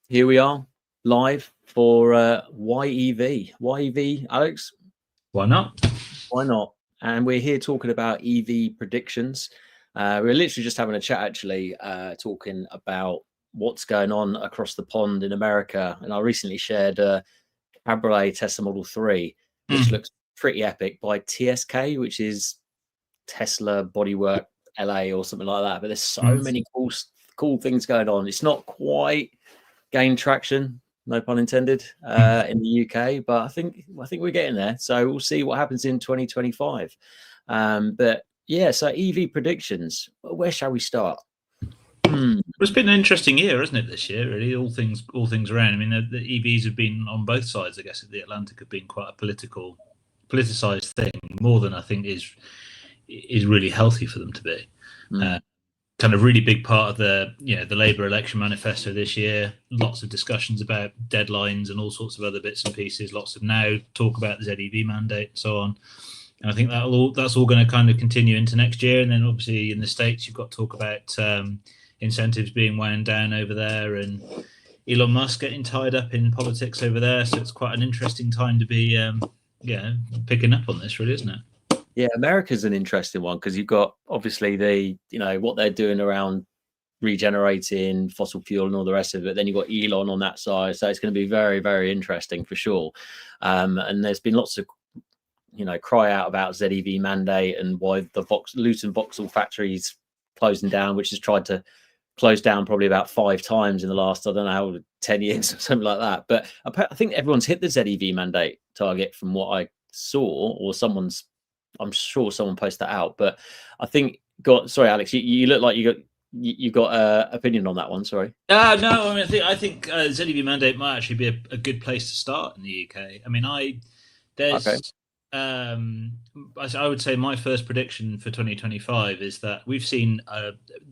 Here we are, live for YEV. YEV, Alex? Why not? Why not? And we're here talking about EV predictions. We're literally just having a chat, actually, talking about what's going on across the pond in America. And I recently shared Cabriolet Tesla Model 3, which looks pretty epic, by TSK, which is Tesla Bodywork LA or something like that. But there's so many cool things going on. It's not quite gained traction, no pun intended, in the UK, but I think we're getting there. So we'll see what happens in 2025. But yeah, so EV predictions. Where shall we start? It's been an interesting year, hasn't it? This year, really, all things around. I mean, the EVs have been on both sides. I guess of the Atlantic have been quite a politicized thing, more than I think is really healthy for them to be. Kind of really big part of the Labour election manifesto this year. Lots of discussions about deadlines and all sorts of other bits and pieces. Lots of now talk about the ZEV mandate and so on. And I think that's all going to kind of continue into next year. And then obviously in the States, you've got talk about incentives being wound down over there, and Elon Musk getting tied up in politics over there. So it's quite an interesting time to be picking up on this, really, isn't it? Yeah, America's an interesting one because you've got obviously what they're doing around regenerating fossil fuel and all the rest of it. Then you've got Elon on that side, so it's going to be very, very interesting for sure. And there's been lots of cry out about ZEV mandate and why the Luton Vauxhall factory's closing down, which has tried to close down probably about 5 times in the last, I don't know how, 10 years or something like that. But I think everyone's hit the ZEV mandate target from what I saw, or I'm sure someone posted that out. But I think, sorry, Alex, you look like you got an opinion on that one. Sorry. No, I mean, I think ZEV mandate might actually be a good place to start in the UK. I mean, I would say my first prediction for 2025 is that we've seen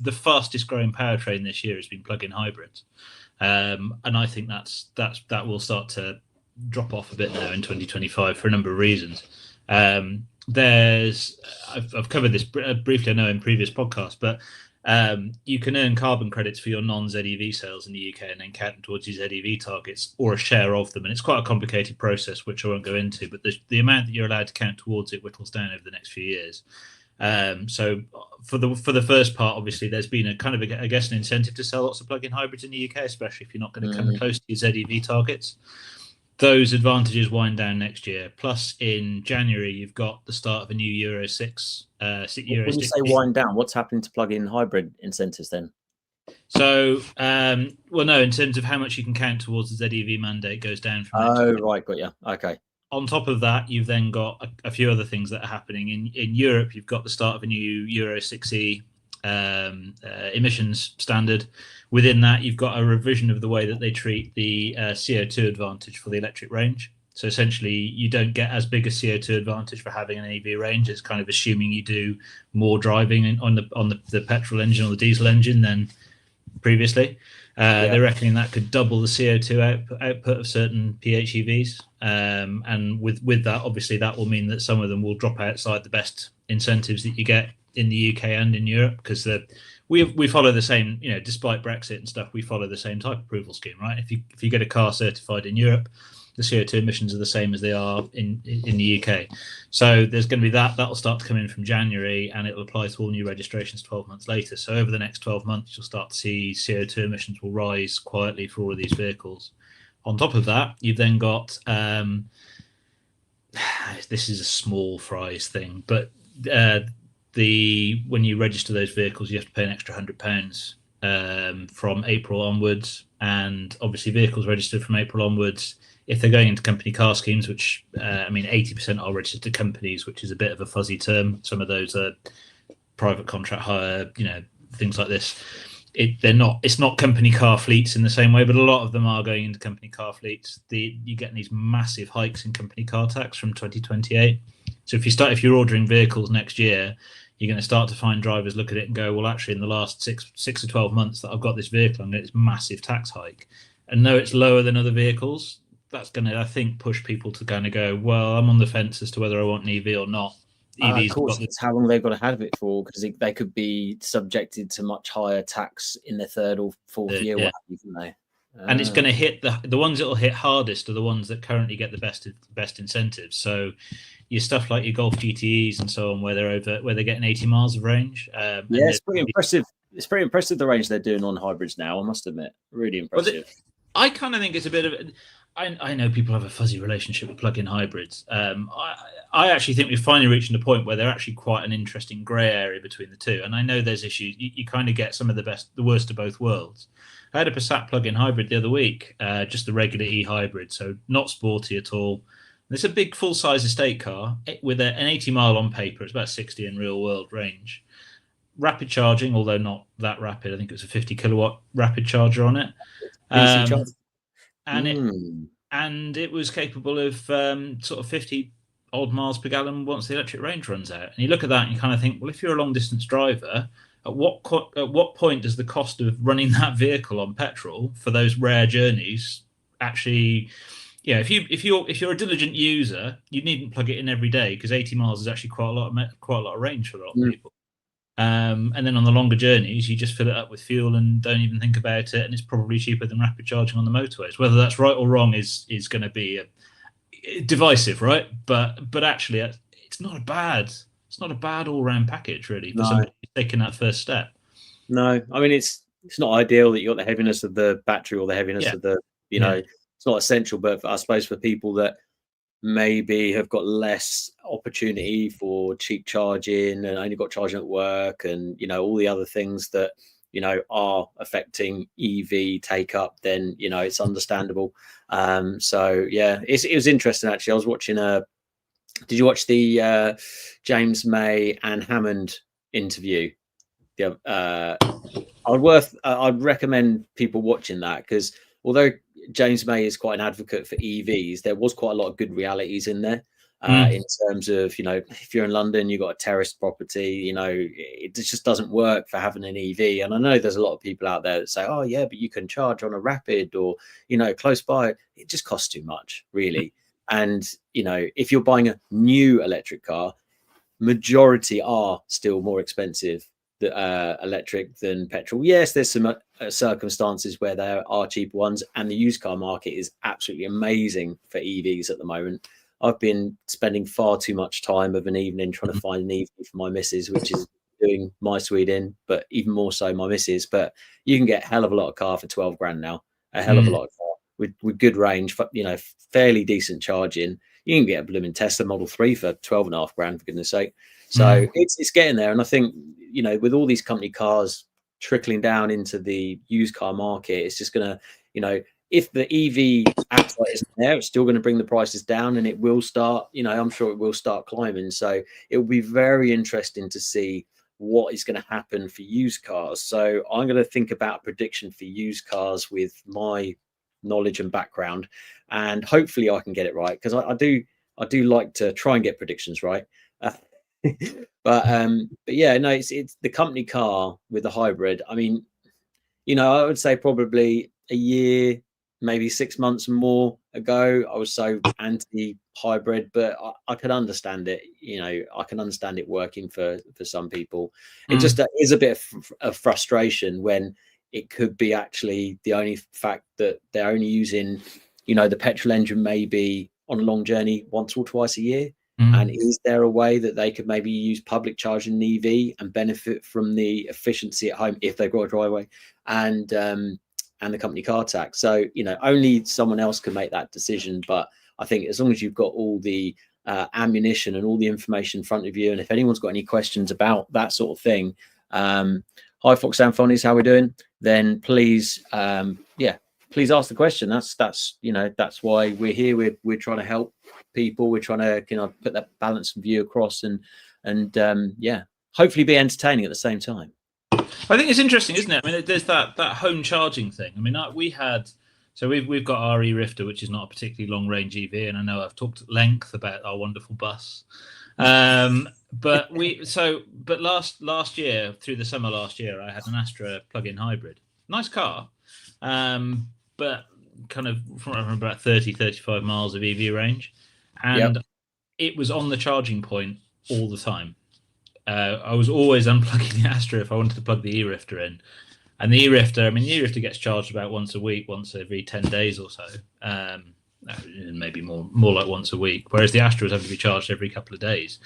the fastest growing powertrain this year has been plug-in hybrids, and I think that will start to drop off a bit now in 2025 for a number of reasons. I've covered this briefly, I know, in previous podcasts, but you can earn carbon credits for your non-ZEV sales in the UK and then count towards your ZEV targets or a share of them. And it's quite a complicated process, which I won't go into, but the amount that you're allowed to count towards it whittles down over the next few years. So for the first part, obviously, there's been a kind of, I guess, an incentive to sell lots of plug-in hybrids in the UK, especially if you're not going to come close to your ZEV targets. Those advantages wind down next year. Plus, in January, you've got the start of a new Euro 6. When you say wind down, what's happening to plug-in hybrid incentives then? So, no, in terms of how much you can count towards the ZEV mandate goes down from next year. Right, got you. Okay. On top of that, you've then got a few other things that are happening. In Europe, you've got the start of a new Euro 6E emissions standard. Within that, you've got a revision of the way that they treat the CO2 advantage for the electric range. So essentially, you don't get as big a CO2 advantage for having an EV range. It's kind of assuming you do more driving on the petrol engine or the diesel engine than previously. They're reckoning that could double the CO2 output of certain PHEVs. And with that, obviously, that will mean that some of them will drop outside the best incentives that you get in the UK and in Europe, because we follow the same, despite Brexit and stuff, we follow the same type of approval scheme, right? If you get a car certified in Europe, the CO2 emissions are the same as they are in the UK. So there's going to be that'll start to come in from January, and it will apply to all new registrations 12 months later. So over the next 12 months, you'll start to see CO2 emissions will rise quietly for all of these vehicles. On top of that, you've then got, this is a small fries thing, but when you register those vehicles, you have to pay an extra £100 from April onwards. And obviously vehicles registered from April onwards, if they're going into company car schemes, which 80% are registered to companies, which is a bit of a fuzzy term. Some of those are private contract hire, things like this. It's not company car fleets in the same way, but a lot of them are going into company car fleets. You get these massive hikes in company car tax from 2028. So if you're ordering vehicles next year, you're going to start to find drivers look at it and go, well, actually, in the last six to 12 months that I've got this vehicle, I'm getting this massive tax hike. And though it's lower than other vehicles, that's going to, I think, push people to kind of go, well, I'm on the fence as to whether I want an EV or not. Of course, it's how long they've got to have it for, because they could be subjected to much higher tax in their third or fourth year, haven't they? And it's going to hit the ones that will hit hardest are the ones that currently get the best incentives. So your stuff like your Golf GTEs and so on, where they're getting 80 miles of range. Yeah, it's pretty impressive. It's pretty impressive the range they're doing on hybrids now. I must admit, really impressive. I kind of think it's a bit of. I know people have a fuzzy relationship with plug-in hybrids. I actually think we're finally reaching a point where they're actually quite an interesting grey area between the two. And I know there's issues. You kind of get some of the worst of both worlds. I had a Passat plug-in hybrid the other week, just the regular e-hybrid, so not sporty at all. It's a big full-size estate car with an 80 mile on paper. It's about 60 in real world range. Rapid charging, although not that rapid. I think it was a 50 kilowatt rapid charger on it. And it was capable of sort of 50 odd miles per gallon once the electric range runs out. And you look at that and you kind of think, well, if you're a long distance driver, at what point does the cost of running that vehicle on petrol for those rare journeys actually, if you're a diligent user, you needn't plug it in every day, because 80 miles is actually quite a lot of range for a lot of people. And then on the longer journeys, you just fill it up with fuel and don't even think about it, and it's probably cheaper than rapid charging on the motorways. Whether that's right or wrong is going to be divisive, right? But actually, it's not a bad all round package, really, for somebody taking that first step. No, I mean it's not ideal that you got the heaviness of the battery or the heaviness of the it's not essential, but I suppose for people that maybe have got less opportunity for cheap charging and only got charging at work, and all the other things that are affecting EV take up, then it's understandable. So yeah, it was interesting actually. I was watching did you watch the James May and Hammond interview? Yeah, I'd recommend people watching that, because although James May is quite an advocate for EVs, there was quite a lot of good realities in there. In terms of, if you're in London, you've got a terraced property, it just doesn't work for having an EV. And I know there's a lot of people out there that say, oh yeah, but you can charge on a rapid or, close by. It just costs too much, really. And, if you're buying a new electric car, majority are still more expensive electric than petrol. Yes, there's some circumstances where there are cheaper ones, and the used car market is absolutely amazing for EVs at the moment. I've been spending far too much time of an evening trying to find an EV for my missus, which is doing my sweet in, but even more so my missus. But you can get a hell of a lot of car for 12 grand now, a hell of a lot of car with good range, fairly decent charging. You can get a blooming Tesla Model 3 for 12.5 grand, for goodness sake. So it's getting there. And I think, with all these company cars trickling down into the used car market, it's just going to, if the EV appetite isn't there, it's still going to bring the prices down, and it will start, I'm sure it will start climbing. So it will be very interesting to see what is going to happen for used cars. So I'm going to think about a prediction for used cars with my knowledge and background, and hopefully I can get it right, because I do like to try and get predictions right. But yeah, no, it's the company car with the hybrid. I mean, I would say probably a year, maybe 6 months and more ago, I was so anti-hybrid, but I could understand it. I can understand it working for some people. It just is a bit of frustration when it could be actually the only fact that they're only using, the petrol engine maybe on a long journey once or twice a year. And is there a way that they could maybe use public charging EV and benefit from the efficiency at home if they've got a driveway and the company car tax? So, only someone else can make that decision. But I think as long as you've got all the ammunition and all the information in front of you, and if anyone's got any questions about that sort of thing, hi Fox Anthony's, how we doing? Then please, please ask the question. That's why we're here. We're trying to help people. We're trying to put that balanced view across, and hopefully be entertaining at the same time. I think it's interesting, isn't it? I mean, there's that home charging thing. I mean, we've got our e-Rifter, which is not a particularly long range EV, and I know I've talked at length about our wonderful bus. But last year, through the summer last year, I had an Astra plug-in hybrid. Nice car, but kind of from about 35 miles of EV range, and it was on the charging point all the time. I was always unplugging the Astra if I wanted to plug the e-Rifter in, And the e-Rifter, I mean, the e-Rifter gets charged about once a week, once every 10 days or so. Maybe more like once a week, whereas the Astras have to be charged every couple of days.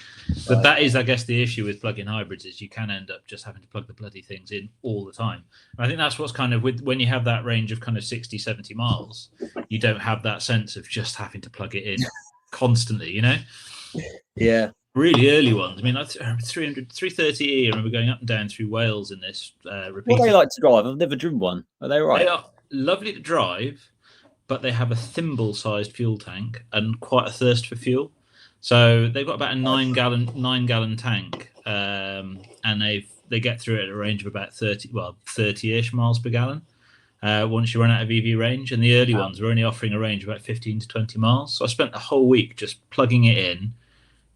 But Right. that is, I guess, the issue with plug-in hybrids is you can end up just having to plug the bloody things in all the time. And I think that's what's kind of when you have that range of kind of 60, 70 miles, you don't have that sense of just having to plug it in constantly, you know? Yeah. Really early ones. I mean, like 330E, I remember going up and down through Wales in this. What do they like to drive? I've never driven one. Are they right? They are lovely to drive, but they have a thimble-sized fuel tank and quite a thirst for fuel. So they've got about a 9-gallon tank, and they get through it at a range of about 30-ish miles per gallon. Once you run out of EV range, and the early ones were only offering a range of about 15 to 20 miles. So I spent the whole week just plugging it in,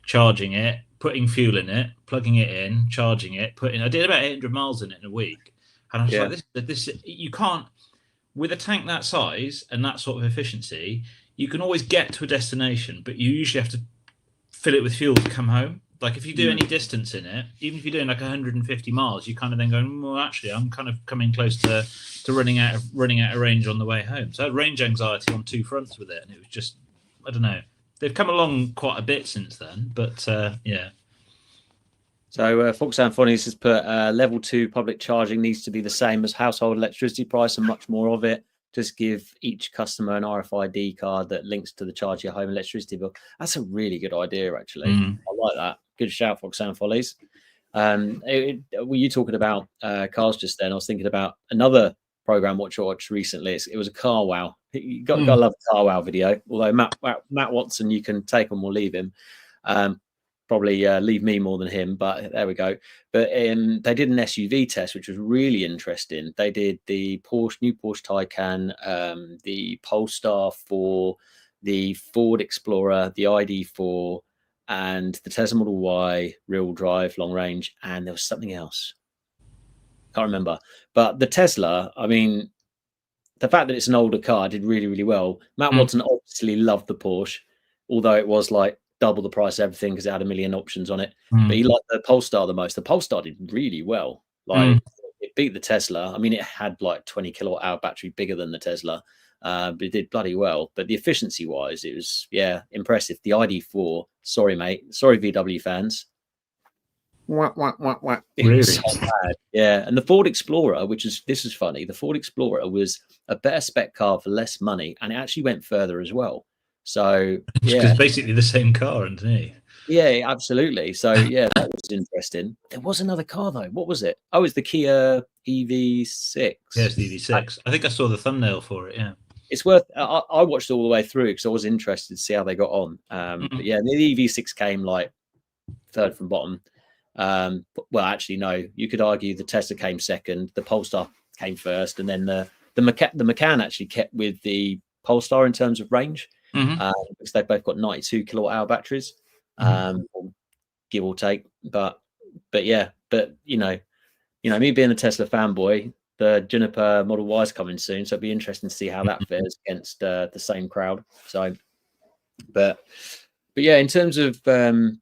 charging it, putting fuel in it, plugging it in, charging it, I did about 800 miles in it in a week, and I was like, this you can't. With a tank that size and that sort of efficiency, you can always get to a destination, but you usually have to fill it with fuel to come home. Like if you do any distance in it, even if you're doing like 150 miles, you kind of then go, well, actually, I'm kind of coming close to running out of range on the way home. So I had range anxiety on two fronts with it, and it was just, I don't know. They've come along quite a bit since then, but yeah. So Fox and Funnies has put level 2 public charging needs to be the same as household electricity price and much more of it. Just give each customer an RFID card that links to the charge your home electricity bill. That's a really good idea, actually. I like that. Good shout, Fox and Follies. Were you talking about cars just then? I was thinking about another program watch recently. It was a Car Wow. You got to love a Car Wow video. Although Matt Watson, you can take him or leave him. Probably leave me more than him, but there we go. But they did an SUV test, which was really interesting. They did the new Porsche Taycan, the Polestar 4, the Ford Explorer, the ID4, and the Tesla Model Y rear-wheel drive, long range, and there was something else. Can't remember. But the Tesla, I mean, the fact that it's an older car did really, really well. Matt Watson obviously loved the Porsche, although it was like double the price of everything because it had a million options on it. But he liked the Polestar the most. The Polestar did really well. Like it beat the Tesla. I mean, it had like 20 kilowatt hour battery, bigger than the Tesla, but it did bloody well. But the efficiency wise, it was impressive. The ID4, sorry mate, sorry VW fans. It was so bad. Yeah, and the Ford Explorer, this is funny. The Ford Explorer was a better spec car for less money, and it actually went further as well. So it's basically the same car, isn't it? Yeah, absolutely. So yeah, that was interesting. There was another car though. What was it? Oh, it's the Kia EV6. Yeah, it's the EV6. I think I saw the thumbnail for it. Yeah, it's worth. I watched it all the way through because I was interested to see how they got on. But yeah, the EV6 came like third from bottom. Well, actually, no. You could argue the Tesla came second, the Polestar came first, and then the Macan actually kept with the Polestar in terms of range. Because they've both got 92 kilowatt hour batteries, give or take. But yeah, you know, me being a Tesla fanboy, the Juniper Model Y is coming soon, so it'd be interesting to see how that fares against the same crowd. So, but yeah, in terms of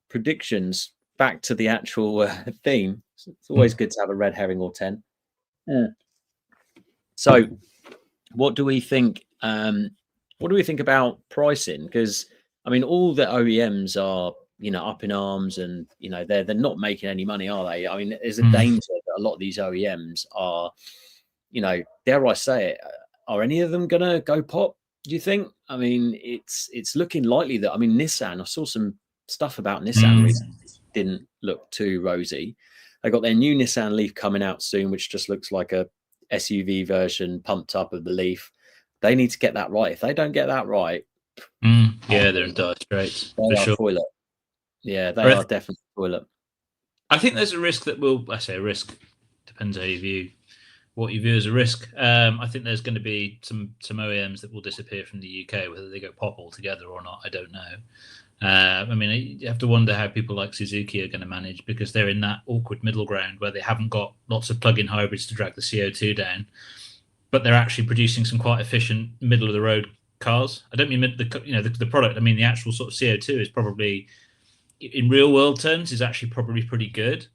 predictions, back to the actual theme. It's always good to have a red herring or 10. So, what do we think? What do we think about pricing? Because I mean, all the OEMs are, up in arms, and they're not making any money, are they? I mean, there's a danger that a lot of these OEMs are, dare I say it, are any of them gonna go pop? Do you think? I mean, it's looking likely that. I mean, Nissan. I saw some stuff about Nissan recently. Didn't look too rosy. They got their new Nissan Leaf coming out soon, which just looks like a SUV version pumped up of the Leaf. They need to get that right. If they don't get that right, they're in dire straits. They are toilet. Yeah, they are definitely toilet. I think there's a risk that I say a risk, depends how you view what you view as a risk. I think there's going to be some OEMs that will disappear from the UK, whether they go pop altogether or not, I don't know. I mean, you have to wonder how people like Suzuki are going to manage, because they're in that awkward middle ground where they haven't got lots of plug-in hybrids to drag the CO2 down, but they're actually producing some quite efficient middle of the road cars. I don't mean the product. I mean the actual sort of CO2 is probably, in real world terms, is actually probably pretty good.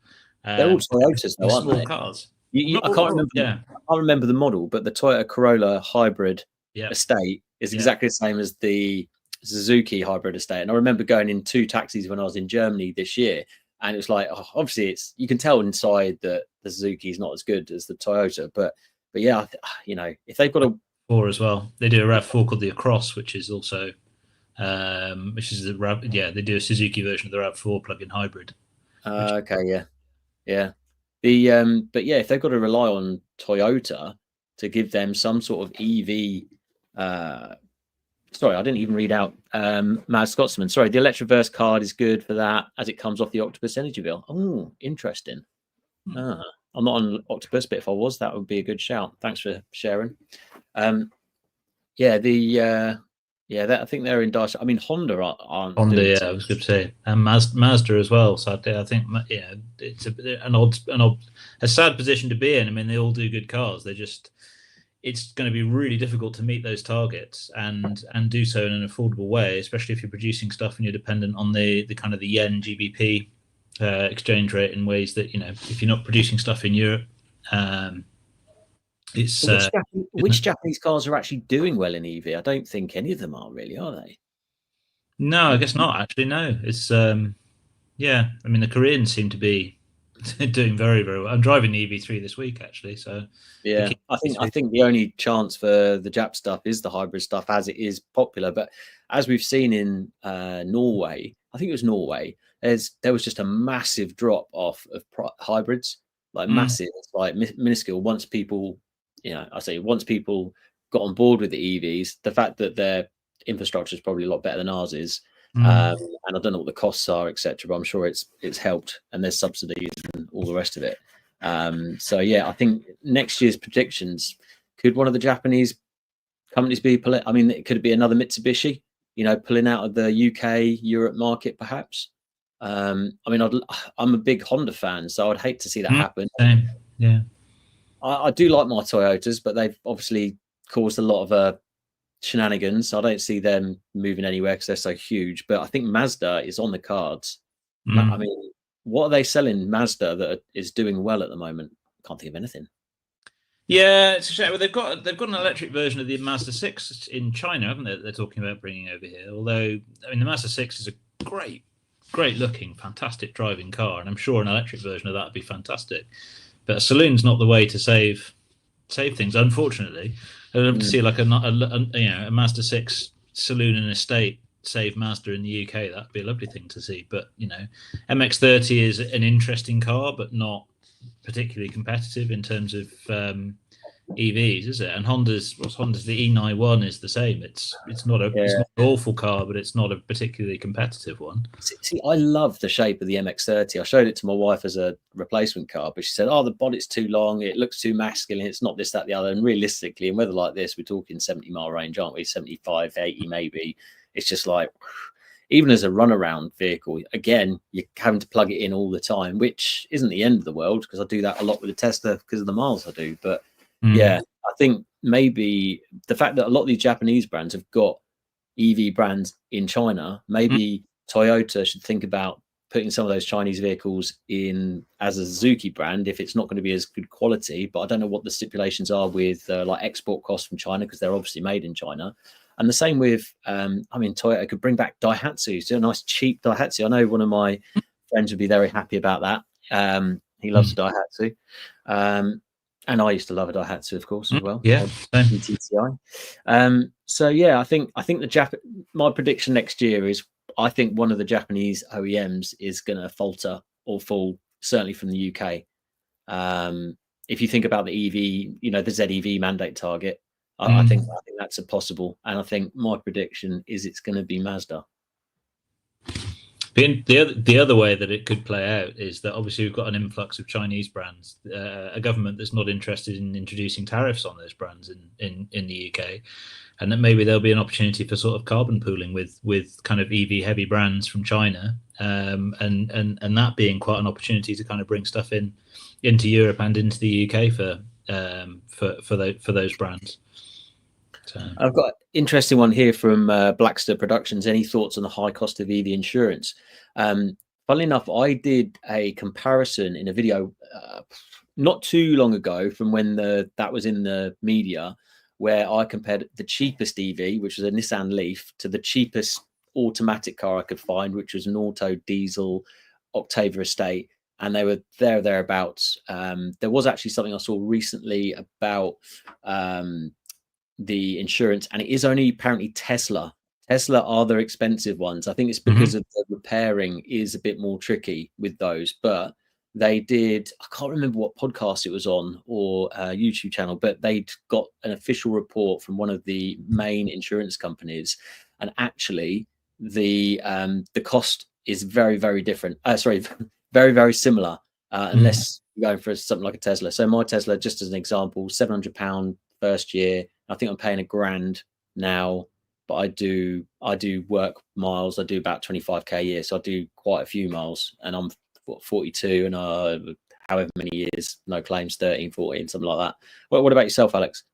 They're all Toyotas, though, aren't small they? Cars. I can't remember. Yeah, I can't remember the model, but the Toyota Corolla hybrid yeah, estate is exactly the same as the Suzuki hybrid estate. And I remember going in 2 taxis when I was in Germany this year, and it was like, obviously, you can tell inside that the Suzuki is not as good as the Toyota, but yeah, if they've got a 4 as well, they do a RAV4 called the Across, which is also which is the RAV. Yeah, they do a Suzuki version of the RAV4 plug-in hybrid. okay, yeah. But yeah, if they've got to rely on Toyota to give them some sort of EV. Sorry, I didn't even read out Mad Scotsman. Sorry, the Electroverse card is good for that as it comes off the Octopus Energy bill. Oh, interesting. I'm not on Octopus, but if I was, that would be a good shout. Thanks for sharing. I think they're in dire. I mean, Honda aren't. Honda, yeah, I was going to say, and Mazda as well. Sadly, I think it's a sad position to be in. I mean, they all do good cars. It's going to be really difficult to meet those targets and do so in an affordable way, especially if you're producing stuff and you're dependent on the kind of the yen GBP exchange rate in ways that, if you're not producing stuff in Europe, it's which Japanese cars are actually doing well in EV? I don't think any of them are really, are they? No, I guess not. Actually, no. It's I mean, the Koreans seem to be doing very, very well. I'm driving the EV3 this week, actually. So yeah, I think the only chance for the Jap stuff is the hybrid stuff, as it is popular. But as we've seen in Norway, I think it was Norway, there was just a massive drop off of hybrids, like massive, like minuscule. Once people got on board with the EVs, the fact that their infrastructure is probably a lot better than ours is. And I don't know what the costs are, etc., but I'm sure it's helped, and there's subsidies and all the rest of it. So yeah, I think next year's predictions, could one of the Japanese companies be I mean, it could be another Mitsubishi, pulling out of the UK Europe market, perhaps. I mean, I'm a big Honda fan, so I'd hate to see that happen. Same. Yeah, I do like my Toyotas, but they've obviously caused a lot of shenanigans. I don't see them moving anywhere because they're so huge. But I think Mazda is on the cards. I mean, what are they selling Mazda that is doing well at the moment? Can't think of anything. Yeah, it's a shame. Well, they've got an electric version of the Mazda 6 in China, haven't they? They're talking about bringing over here. Although, I mean, the Mazda 6 is a great looking, fantastic driving car, and I'm sure an electric version of that would be fantastic. But a saloon's not the way to save things, unfortunately. I'd love to see like a Mazda 6 saloon and estate save Mazda in the UK. That'd be a lovely thing to see. But MX-30 is an interesting car, but not particularly competitive in terms of EVs, is it? And Honda's the E91 is the same. It's not an awful car, but it's not a particularly competitive one. See, I love the shape of the MX-30. I showed it to my wife as a replacement car, but she said, "Oh, the body's too long. It looks too masculine. It's not this, that, the other." And realistically, in weather like this, we're talking 70-mile range, aren't we? 75, 80 maybe. It's just like, even as a runaround vehicle, again, you're having to plug it in all the time, which isn't the end of the world, because I do that a lot with the Tesla because of the miles I do. But yeah, I think maybe the fact that a lot of these Japanese brands have got EV brands in China, maybe Toyota should think about putting some of those Chinese vehicles in as a Suzuki brand if it's not going to be as good quality. But I don't know what the stipulations are with like export costs from China, because they're obviously made in China. And the same with, I mean, Toyota could bring back Daihatsu, so a nice cheap Daihatsu. I know one of my friends would be very happy about that. He loves a Daihatsu. And I used to love a Daihatsu, of course, as well. Yeah. TTI. So yeah, I think my prediction next year is, I think one of the Japanese OEMs is going to falter or fall, certainly from the UK. If you think about the EV, the ZEV mandate target, I think that's a possible. And I think my prediction is it's going to be Mazda. The other way that it could play out is that obviously we've got an influx of Chinese brands, a government that's not interested in introducing tariffs on those brands in the UK, and that maybe there'll be an opportunity for sort of carbon pooling with kind of EV heavy brands from China, and that being quite an opportunity to kind of bring stuff into Europe and into the UK for those brands. So. I've got an interesting one here from Blackster Productions. Any thoughts on the high cost of EV insurance? Funnily enough, I did a comparison in a video not too long ago, from when that was in the media, where I compared the cheapest EV, which was a Nissan Leaf, to the cheapest automatic car I could find, which was an auto diesel Octavia Estate, and they were thereabouts. There was actually something I saw recently about the insurance, and it is only apparently Tesla. Tesla are the expensive ones. I think it's because of the repairing is a bit more tricky with those, but they did, I can't remember what podcast it was on or YouTube channel, but they'd got an official report from one of the main insurance companies, and actually the cost is very, very different. Sorry, very, very similar, unless you're going for something like a Tesla. So my Tesla, just as an example, £700 first year. I think I'm paying $1,000 now, but I do work miles. I do about 25k a year, so I do quite a few miles, and I'm 42, and however many years, no claims, 13, 14, something like that. What about yourself, Alex?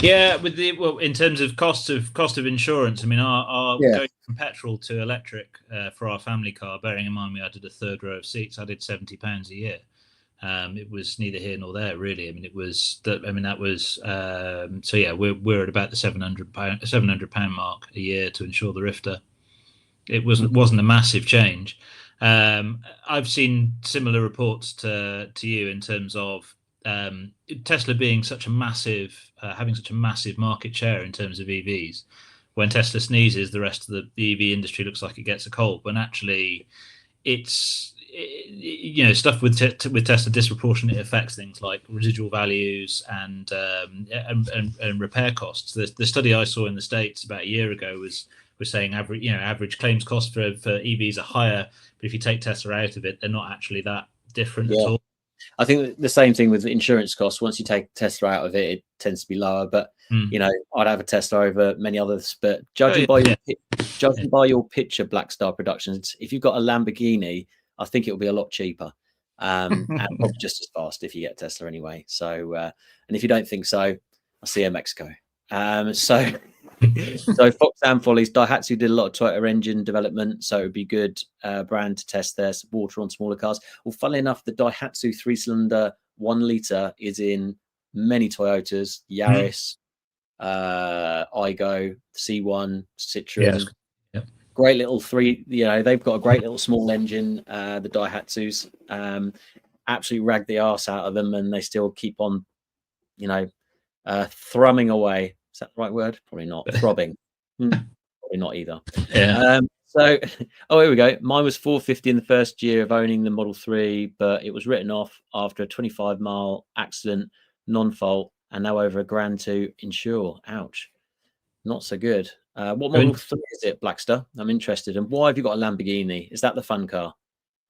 Yeah, in terms of cost of insurance, I mean, our going from petrol to electric for our family car, bearing in mind we added a third row of seats, I did £70 a year. It was neither here nor there, really. I mean, that was so yeah, we're at about the £700 mark a year to insure the Rifter. It wasn't a massive change. I've seen similar reports to you in terms of Tesla being such a massive, having such a massive market share in terms of EVs. When Tesla sneezes, the rest of the EV industry looks like it gets a cold. When actually, it's stuff with Tesla disproportionately affects things like residual values and repair costs. The study I saw in the States about a year ago was saying average claims costs for EVs are higher, but if you take Tesla out of it, they're not actually that different at all. I think the same thing with insurance costs. Once you take Tesla out of it, it tends to be lower. But I'd have a Tesla over many others. But judging by your picture, Black Star Productions, if you've got a Lamborghini, I think it will be a lot cheaper, and probably just as fast if you get a Tesla anyway. So, and if you don't think so, I'll see you in Mexico. So Fox and Follies, Daihatsu did a lot of Toyota engine development, so it would be good brand to test their water on smaller cars. Well, funnily enough, the Daihatsu 3-cylinder 1 litre is in many Toyotas, Yaris, Igo, C1, Citroen. Yes. Great little they've got a great little small engine, the Daihatsus. Absolutely rag the arse out of them, and they still keep on, thrumming away. Is that the right word? Probably not. Throbbing. Probably not either. Yeah. So, here we go. Mine was 450 in the first year of owning the Model 3, but it was written off after a 25-mile accident, non-fault, and now over $1,000 to insure. Ouch. Not so good. What Model 3 is it, Blackster? I'm interested. And why have you got a Lamborghini? Is that the fun car?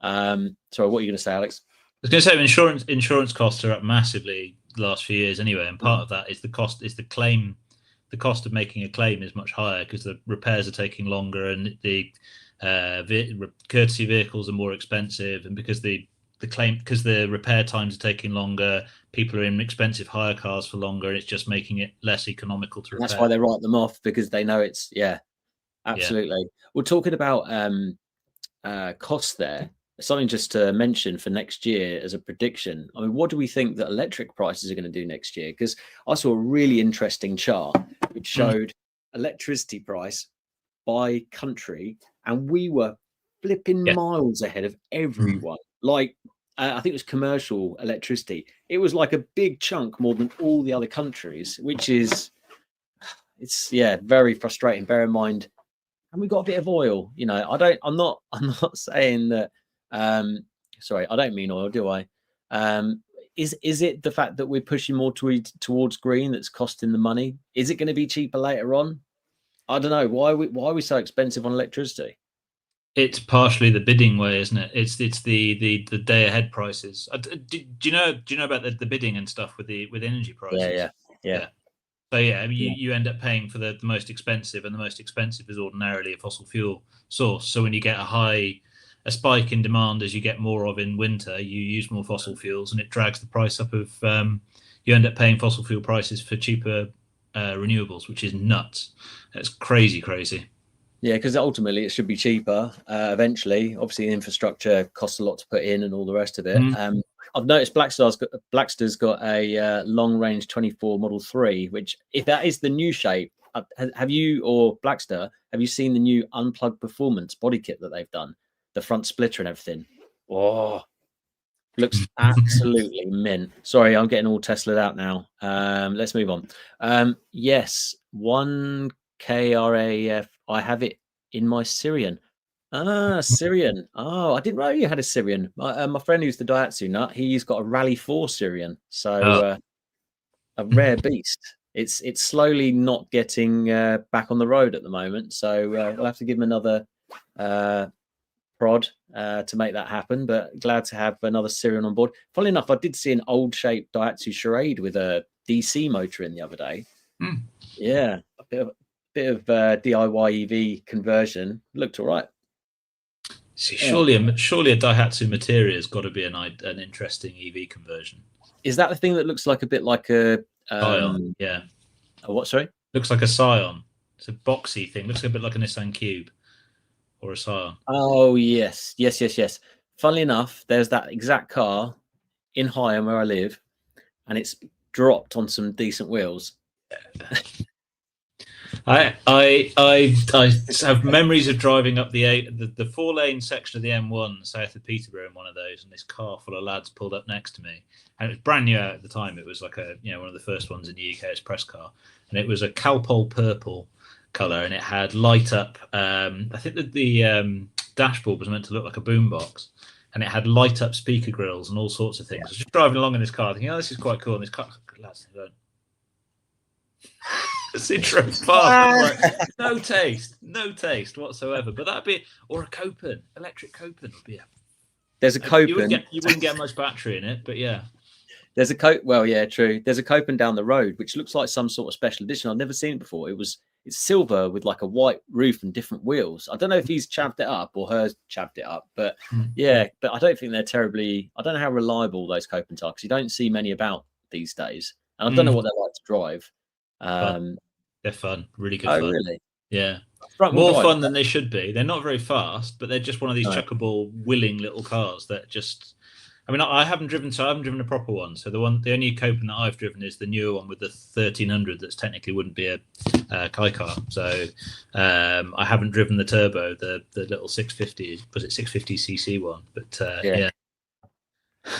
Sorry, what are you going to say, Alex? I was going to say insurance costs are up massively the last few years anyway, and part of that is the claim. The cost of making a claim is much higher because the repairs are taking longer, and the courtesy vehicles are more expensive, and because the repair times are taking longer, people are in expensive hire cars for longer, and it's just making it less economical to repair. That's why they write them off, because they know it's absolutely. Yeah. We're talking about costs there. Something just to mention for next year as a prediction. I mean, what do we think that electric prices are going to do next year? Because I saw a really interesting chart which showed electricity price by country, and we were flipping miles ahead of everyone. Like, I think it was commercial electricity. It was like a big chunk more than all the other countries, which is, it's very frustrating. Bear in mind, and we got a bit of oil. I'm not saying that. Sorry, I don't mean oil, do I? Is it the fact that we're pushing more towards green that's costing the money? Is it going to be cheaper later on? I don't know. Why are we so expensive on electricity? It's partially the bidding way, isn't it? It's the day ahead prices. Do you know about the bidding and stuff with energy prices? Yeah. So you end up paying for the most expensive, and the most expensive is ordinarily a fossil fuel source. So when you get a spike in demand as you get more of in winter, you use more fossil fuels, and it drags the price up of you end up paying fossil fuel prices for cheaper renewables, which is nuts. That's crazy. Yeah, because ultimately it should be cheaper eventually. Obviously, the infrastructure costs a lot to put in and all the rest of it. I've noticed Blackstar's got a long range 24 Model 3, which if that is the new shape, have you or Blackstar, have you seen the new unplugged performance body kit that they've done? The front splitter and everything. Oh, looks absolutely mint. Sorry, I'm getting all Tesla'd out now. Let's move on. Yes, 1KRAF. I have it in my Syrian. Syrian. Oh, I didn't know you had a Syrian. My friend who's the Daihatsu nut, he's got a Rally 4 Syrian. So a rare beast. It's slowly not getting back on the road at the moment. So we'll have to give him another prod to make that happen, but glad to have another Syrian on board. Funnily enough, I did see an old shaped Daihatsu Charade with a DC motor in the other day. Yeah, a bit of DIY EV conversion. Looked all right. See, surely a Daihatsu Materia has got to be an interesting EV conversion. Is that the thing that looks like a bit like a Scion? Yeah. A what? Sorry. Looks like a Scion. It's a boxy thing. Looks a bit like a Nissan Cube or a Scion. Oh yes. Funnily enough, there's that exact car in Higham where I live, and it's dropped on some decent wheels. I have memories of driving up the 4-lane section of the M1 south of Peterborough in one of those, and this car full of lads pulled up next to me, and it was brand new out at the time. It was like one of the first ones in the UK express car, and it was a Calpol purple color, and it had light up. I think that the dashboard was meant to look like a boombox, and it had light up speaker grills and all sorts of things. I was just driving along in this car, thinking, "Oh, this is quite cool." And this car, lads, Citroen fast. Like, no taste whatsoever. But that'd be, or a Copen, electric Copen would be. There's a Copen. You wouldn't get much battery in it, but yeah. There's a Copen. Well, yeah, true. There's a Copen down the road, which looks like some sort of special edition. I've never seen it before. It's silver with like a white roof and different wheels. I don't know if he's chavved it up or her's chavved it up, but yeah. But I don't think they're terribly. I don't know how reliable those Copens are because you don't see many about these days, and I don't know what they're like to drive. They're fun, really good fun. Really? Yeah, more fun than they should be. They're not very fast, but they're just one of these chuckable, willing little cars that just. I mean, I haven't driven a proper one. So the only Copen that I've driven is the newer one with the 1300. That's technically wouldn't be a Kai car. So I haven't driven the turbo, the little 650. Was it 650cc one? But yeah.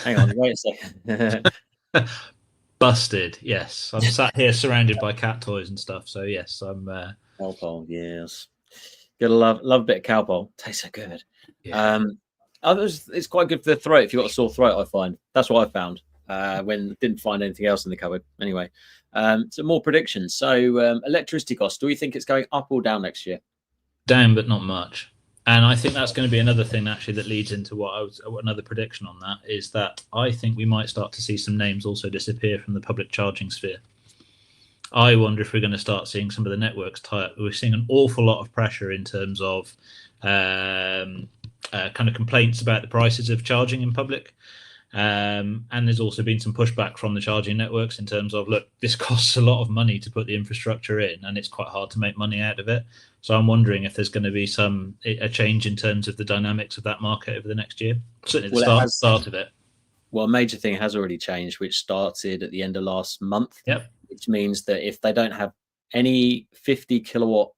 Hang on, wait a second. Busted. Yes, I'm sat here surrounded by cat toys and stuff. So yes, I'm. Calpol, yes. Gotta love a bit of Calpol. Tastes so good. Yeah. It's quite good for the throat if you've got a sore throat. I find that's what I found when didn't find anything else in the cupboard. Anyway, so more predictions. So electricity costs. Do we think it's going up or down next year? Down, but not much. And I think that's going to be another thing actually that leads into another prediction on that is that I think we might start to see some names also disappear from the public charging sphere. I wonder if we're going to start seeing some of the networks tie up. We're seeing an awful lot of pressure in terms of kind of complaints about the prices of charging in public. And there's also been some pushback from the charging networks in terms of, look, this costs a lot of money to put the infrastructure in, and it's quite hard to make money out of it. So I'm wondering if there's going to be a change in terms of the dynamics of that market over the next year. Certainly the start of it. Well, a major thing has already changed, which started at the end of last month. Yep. Which means that if they don't have any 50 kilowatt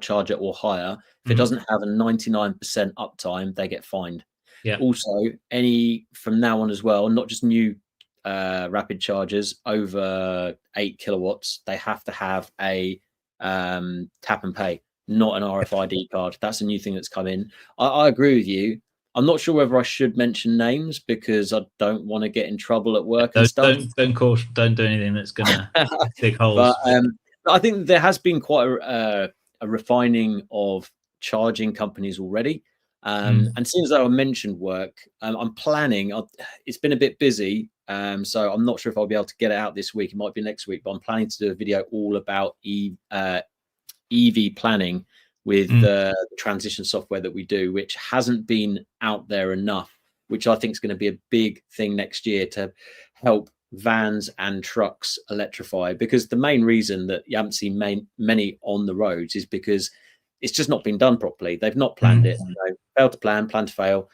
charger or higher, if it doesn't have a 99% uptime, they get fined. Yeah. Also, from now on as well, not just new rapid chargers over 8 kilowatts, they have to have a tap and pay, not an RFID card. That's a new thing that's come in. I agree with you. I'm not sure whether I should mention names because I don't want to get in trouble at work and stuff. Don't do anything that's going to dig holes. But I think there has been quite a refining of charging companies already. And since though I mentioned work, I'm planning. It's been a bit busy, so I'm not sure if I'll be able to get it out this week. It might be next week, but I'm planning to do a video all about EV planning with the transition software that we do, which hasn't been out there enough, which I think is going to be a big thing next year to help vans and trucks electrify. Because the main reason that you haven't seen many on the roads is because it's just not been done properly. They've not planned it. Failed to plan to fail,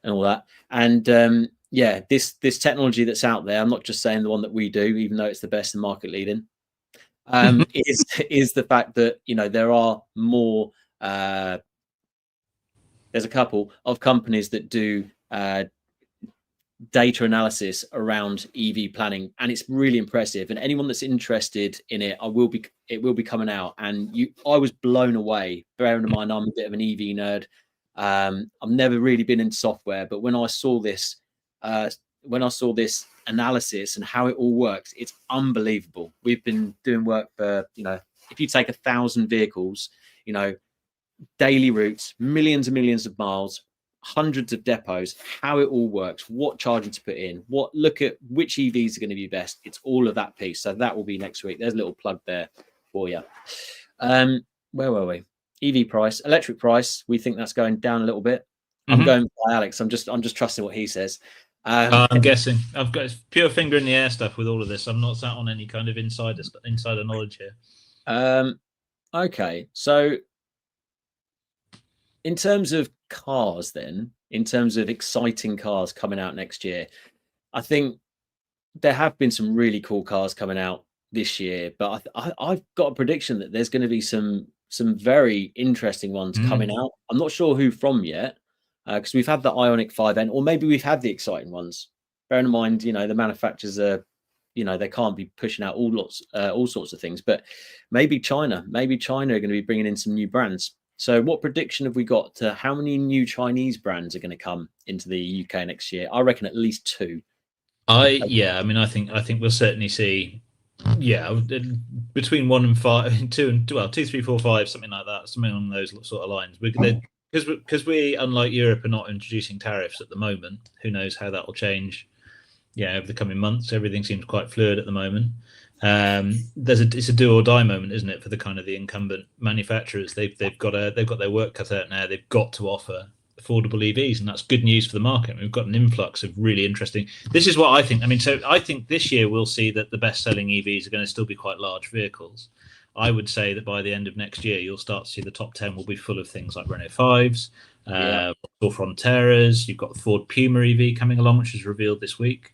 and all that. And yeah, this technology that's out there, I'm not just saying the one that we do, even though it's the best and market leading, is the fact that, you know, there are more. There's a couple of companies that do data analysis around EV planning, and it's really impressive. And anyone that's interested in it, it will be coming out. And I was blown away. Bearing in mind, I'm a bit of an EV nerd. I've never really been in software, but when I saw this analysis and how it all works, it's unbelievable. We've been doing work for, you know, if you take 1,000 vehicles, you know, daily routes, millions and millions of miles, hundreds of depots, how it all works, what charging to put in, look at which EVs are going to be best. It's all of that piece. So that will be next week. There's a little plug there for you. Where were we? EV price, electric price. We think that's going down a little bit. I'm going by Alex. I'm just trusting what he says. I'm guessing. I've got pure finger in the air stuff with all of this. I'm not sat on any kind of insider knowledge here. Okay, so in terms of cars, then, in terms of exciting cars coming out next year, I think there have been some really cool cars coming out this year, but I've got a prediction that there's going to be some very interesting ones coming out. I'm not sure who from yet, because we've had the Ioniq 5N, or maybe we've had the exciting ones. Bearing in mind, you know, the manufacturers are, you know, they can't be pushing out all sorts of things, but maybe China are going to be bringing in some new brands. So what prediction have we got to how many new Chinese brands are going to come into the UK next year? I reckon at least 2. I think we'll certainly see, between 1 and 5, 2 and 2, 3, 4, 5, something like that, something along those sort of lines. Because we, unlike Europe, are not introducing tariffs at the moment. Who knows how that will change? Yeah, over the coming months, everything seems quite fluid at the moment. It's a do or die moment, isn't it, for the incumbent manufacturers? They've got their work cut out now. They've got to offer affordable EVs, and that's good news for the market. We've got an influx of really interesting. This is what I think. I mean, so I think this year we'll see that the best-selling EVs are going to still be quite large vehicles. I would say that by the end of next year, you'll start to see the top 10 will be full of things like Renault 5s, Fronteras. You've got the Ford Puma EV coming along, which was revealed this week.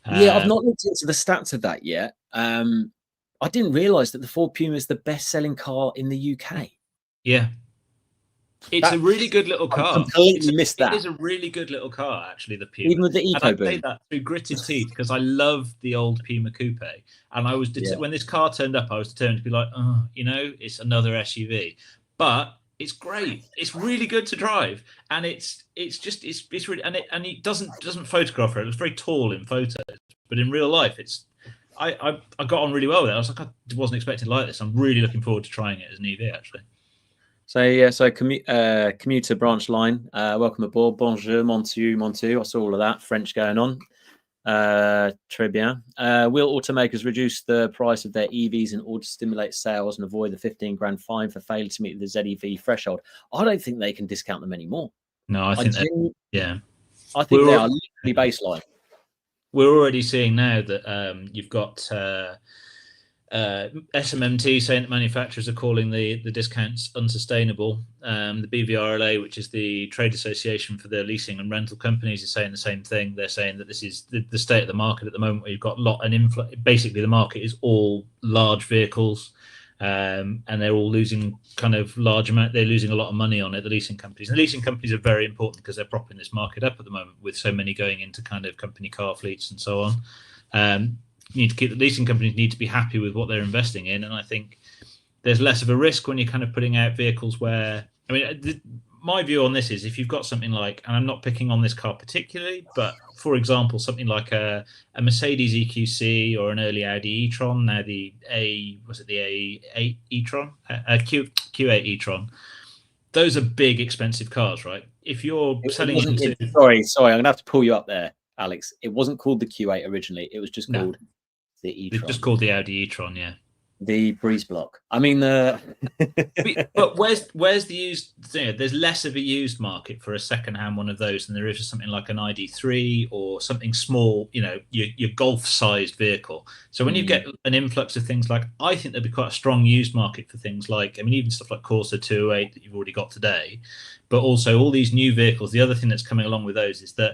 I've not looked into the stats of that yet. I didn't realize that the Ford Puma is the best-selling car in the UK. Yeah. It's a really good little car. I completely missed that. It is a really good little car, actually, the Puma. Even with the eco boom. I say that through gritted teeth because I love the old Puma Coupe. And I was when this car turned up, I was determined to be like, oh, you know, it's another SUV. But it's great. It's really good to drive, and it's really, and it doesn't photograph it. It looks very tall in photos, but in real life, I got on really well with it. I was like, I wasn't expecting like this. I'm really looking forward to trying it as an EV, actually. So commuter branch line. Welcome aboard. Bonjour, Montu. I saw all of that French going on. Très bien. Will automakers reduce the price of their EVs in order to stimulate sales and avoid the 15 grand fine for failing to meet the ZEV threshold? I don't think they can discount them anymore. No, I think I think they are literally baseline. We're already seeing now that you've got SMMT saying that manufacturers are calling the discounts unsustainable. The BVRLA, which is the trade association for the leasing and rental companies, is saying the same thing. They're saying that this is the state of the market at the moment, where you've got basically the market is all large vehicles, and they're all losing kind of large amount. They're losing a lot of money on it. The leasing companies are very important because they're propping this market up at the moment, with so many going into kind of company car fleets and so on. The leasing companies need to be happy with what they're investing in, and I think there's less of a risk when you're kind of putting out vehicles where, I mean, my view on this is, if you've got something like, and I'm not picking on this car particularly, but for example, something like a Mercedes EQC or an early Audi e-tron, now the A8 e-tron, Q8 e-tron, those are big, expensive cars, right? If you're selling into... Sorry, I'm going to have to pull you up there, Alex. It wasn't called the Q8 originally. It was just called the e-tron. It's just called the Audi e-tron, yeah. The breeze block. I mean, the But where's the used? You know, there's less of a used market for a second-hand one of those than there is for something like an ID3 or something small. You know, your golf-sized vehicle. So when you get an influx of things like, I think there'd be quite a strong used market for things like, I mean, even stuff like Corsa 208 that you've already got today, but also all these new vehicles. The other thing that's coming along with those is that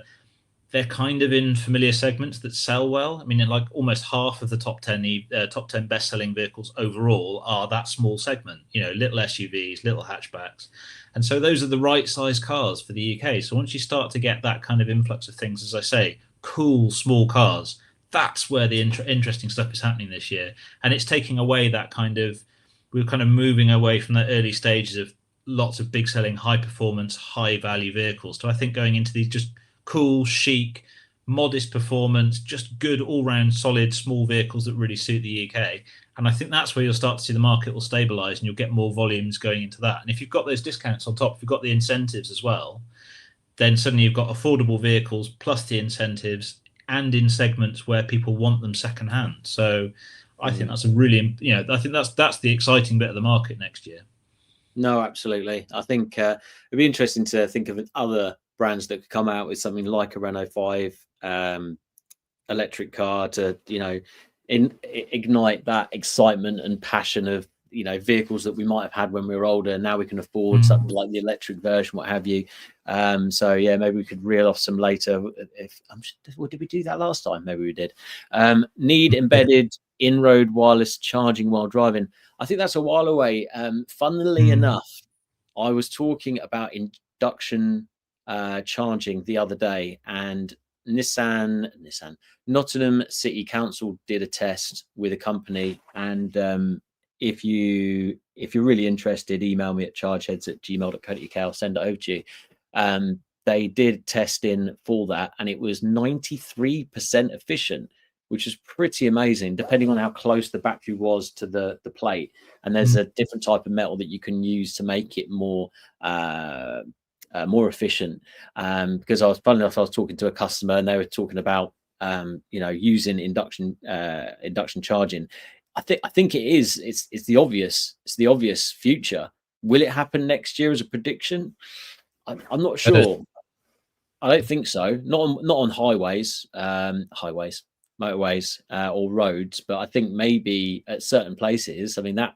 they're kind of in familiar segments that sell well. I mean, like almost half of the top 10 best-selling vehicles overall are that small segment. You know, little SUVs, little hatchbacks, and so those are the right size cars for the UK. So once you start to get that kind of influx of things, as I say, cool small cars, that's where the interesting stuff is happening this year, and it's taking away that kind of, we're kind of moving away from the early stages of lots of big selling, high performance, high value vehicles to, I think, going into these just cool, chic, modest performance, just good all-round, solid, small vehicles that really suit the UK. And I think that's where you'll start to see the market will stabilise and you'll get more volumes going into that. And if you've got those discounts on top, if you've got the incentives as well, then suddenly you've got affordable vehicles plus the incentives and in segments where people want them second-hand. So I think that's a really, you know, I think that's the exciting bit of the market next year. No, absolutely. I think it'd be interesting to think of other brands that could come out with something like a Renault 5 electric car to, you know, ignite that excitement and passion of, you know, vehicles that we might have had when we were older. Now we can afford something like the electric version, what have you. So yeah, maybe we could reel off some later. If well, did we do that last time? Maybe we did. Need embedded in-road wireless charging while driving. I think that's a while away. Funnily enough, I was talking about induction charging the other day, and Nottingham City Council did a test with a company, and if you're really interested, email me at chargeheads@gmail.co.uk. I'll send it over to you. They did testing for that, and it was 93% efficient, which is pretty amazing, depending on how close the battery was to the plate. And there's a different type of metal that you can use to make it more efficient. Because I was talking to a customer, and they were talking about you know, using induction charging. I think it is. It's the obvious future. Will it happen next year as a prediction? I'm not sure. I don't think so. Not on highways, motorways, or roads. But I think maybe at certain places. I mean that.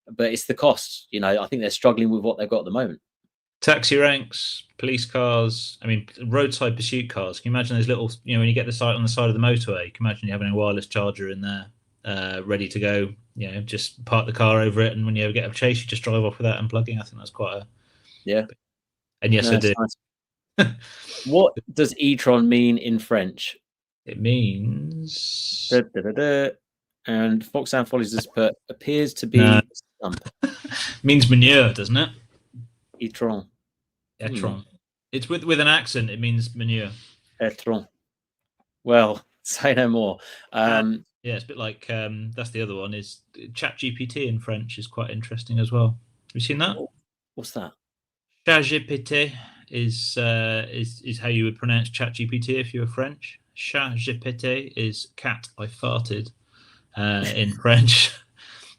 But it's the cost. You know, I think they're struggling with what they've got at the moment. Taxi ranks, police cars, I mean, roadside pursuit cars. Can you imagine those little, you know, when you get the site on the side of the motorway, you can imagine you having a wireless charger in there, ready to go, you know, just park the car over it. And when you ever get a chase, you just drive off without unplugging. I think that's quite a, yeah. And yes, I do. Nice. What does e-tron mean in French? It means... And Foxhound Follies has put, appears to be stump. Means manure, doesn't it? E-tron. E-tron. It's with an accent, it means manure. E-tron. Well, say no more. Yeah, it's a bit like, that's the other one, is ChatGPT in French is quite interesting as well. Have you seen that? What's that? ChatGPT is how you would pronounce ChatGPT if you were French. ChatGPT is cat I farted in French.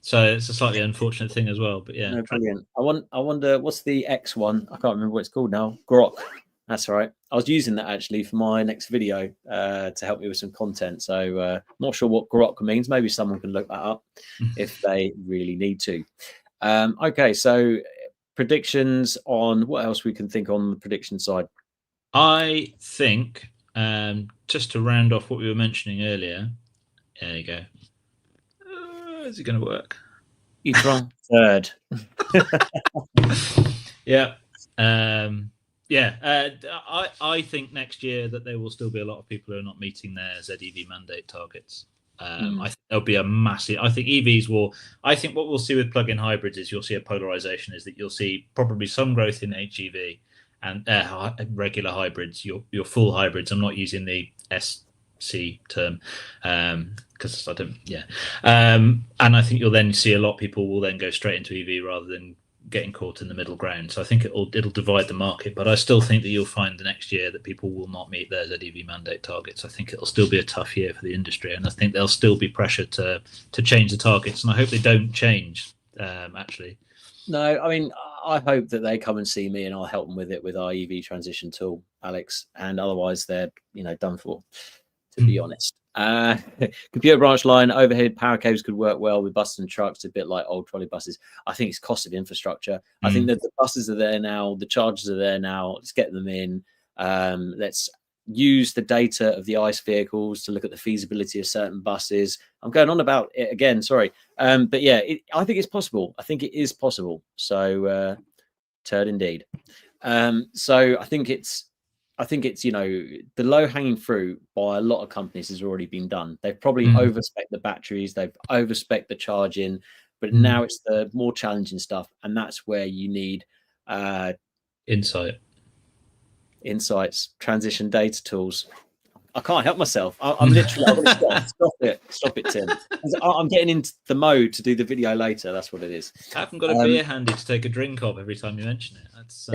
So it's a slightly unfortunate thing as well. But yeah. No, brilliant. I wonder what's the X one? I can't remember what it's called now. Grok. That's right. I was using that actually for my next video to help me with some content. So not sure what Grok means. Maybe someone can look that up if they really need to. Okay, so predictions on what else we can think on the prediction side. I think just to round off what we were mentioning earlier. There you go. Is it going to work? e-tron third. Yeah. I think next year that there will still be a lot of people who are not meeting their ZEV mandate targets. I think there'll be a massive. I think EVs will. I think what we'll see with plug-in hybrids is you'll see a polarization. Is that you'll see probably some growth in HEV and regular hybrids. Your full hybrids. I'm not using the SC term because I don't. Yeah, and I think you'll then see a lot of people will then go straight into EV rather than getting caught in the middle ground. So I think it'll divide the market, but I still think that you'll find the next year that people will not meet their ZEV mandate targets. I think it'll still be a tough year for the industry, and I think there'll still be pressure to change the targets, and I hope they don't change. Actually, no, I mean, I hope that they come and see me, and I'll help them with it with our EV transition tool, Alex. And otherwise, they're done for, to be honest. Computer branch line overhead power cables could work well with buses and trucks, a bit like old trolley buses. I think it's cost of infrastructure. I think that the buses are there now, the chargers are there now. Let's get them in. Let's use the data of the ICE vehicles to look at the feasibility of certain buses. I'm going on about it again, sorry. But yeah, I think it's possible. I think it is possible. So turd indeed. So I think it's the low-hanging fruit by a lot of companies has already been done. They've probably overspec the batteries, they've overspec the charging, but now it's the more challenging stuff, and that's where you need insights, transition data tools. I can't help myself. I'm literally stop it, Tim. I'm getting into the mode to do the video later. That's what it is. I haven't got a beer handy to take a drink of every time you mention it. That's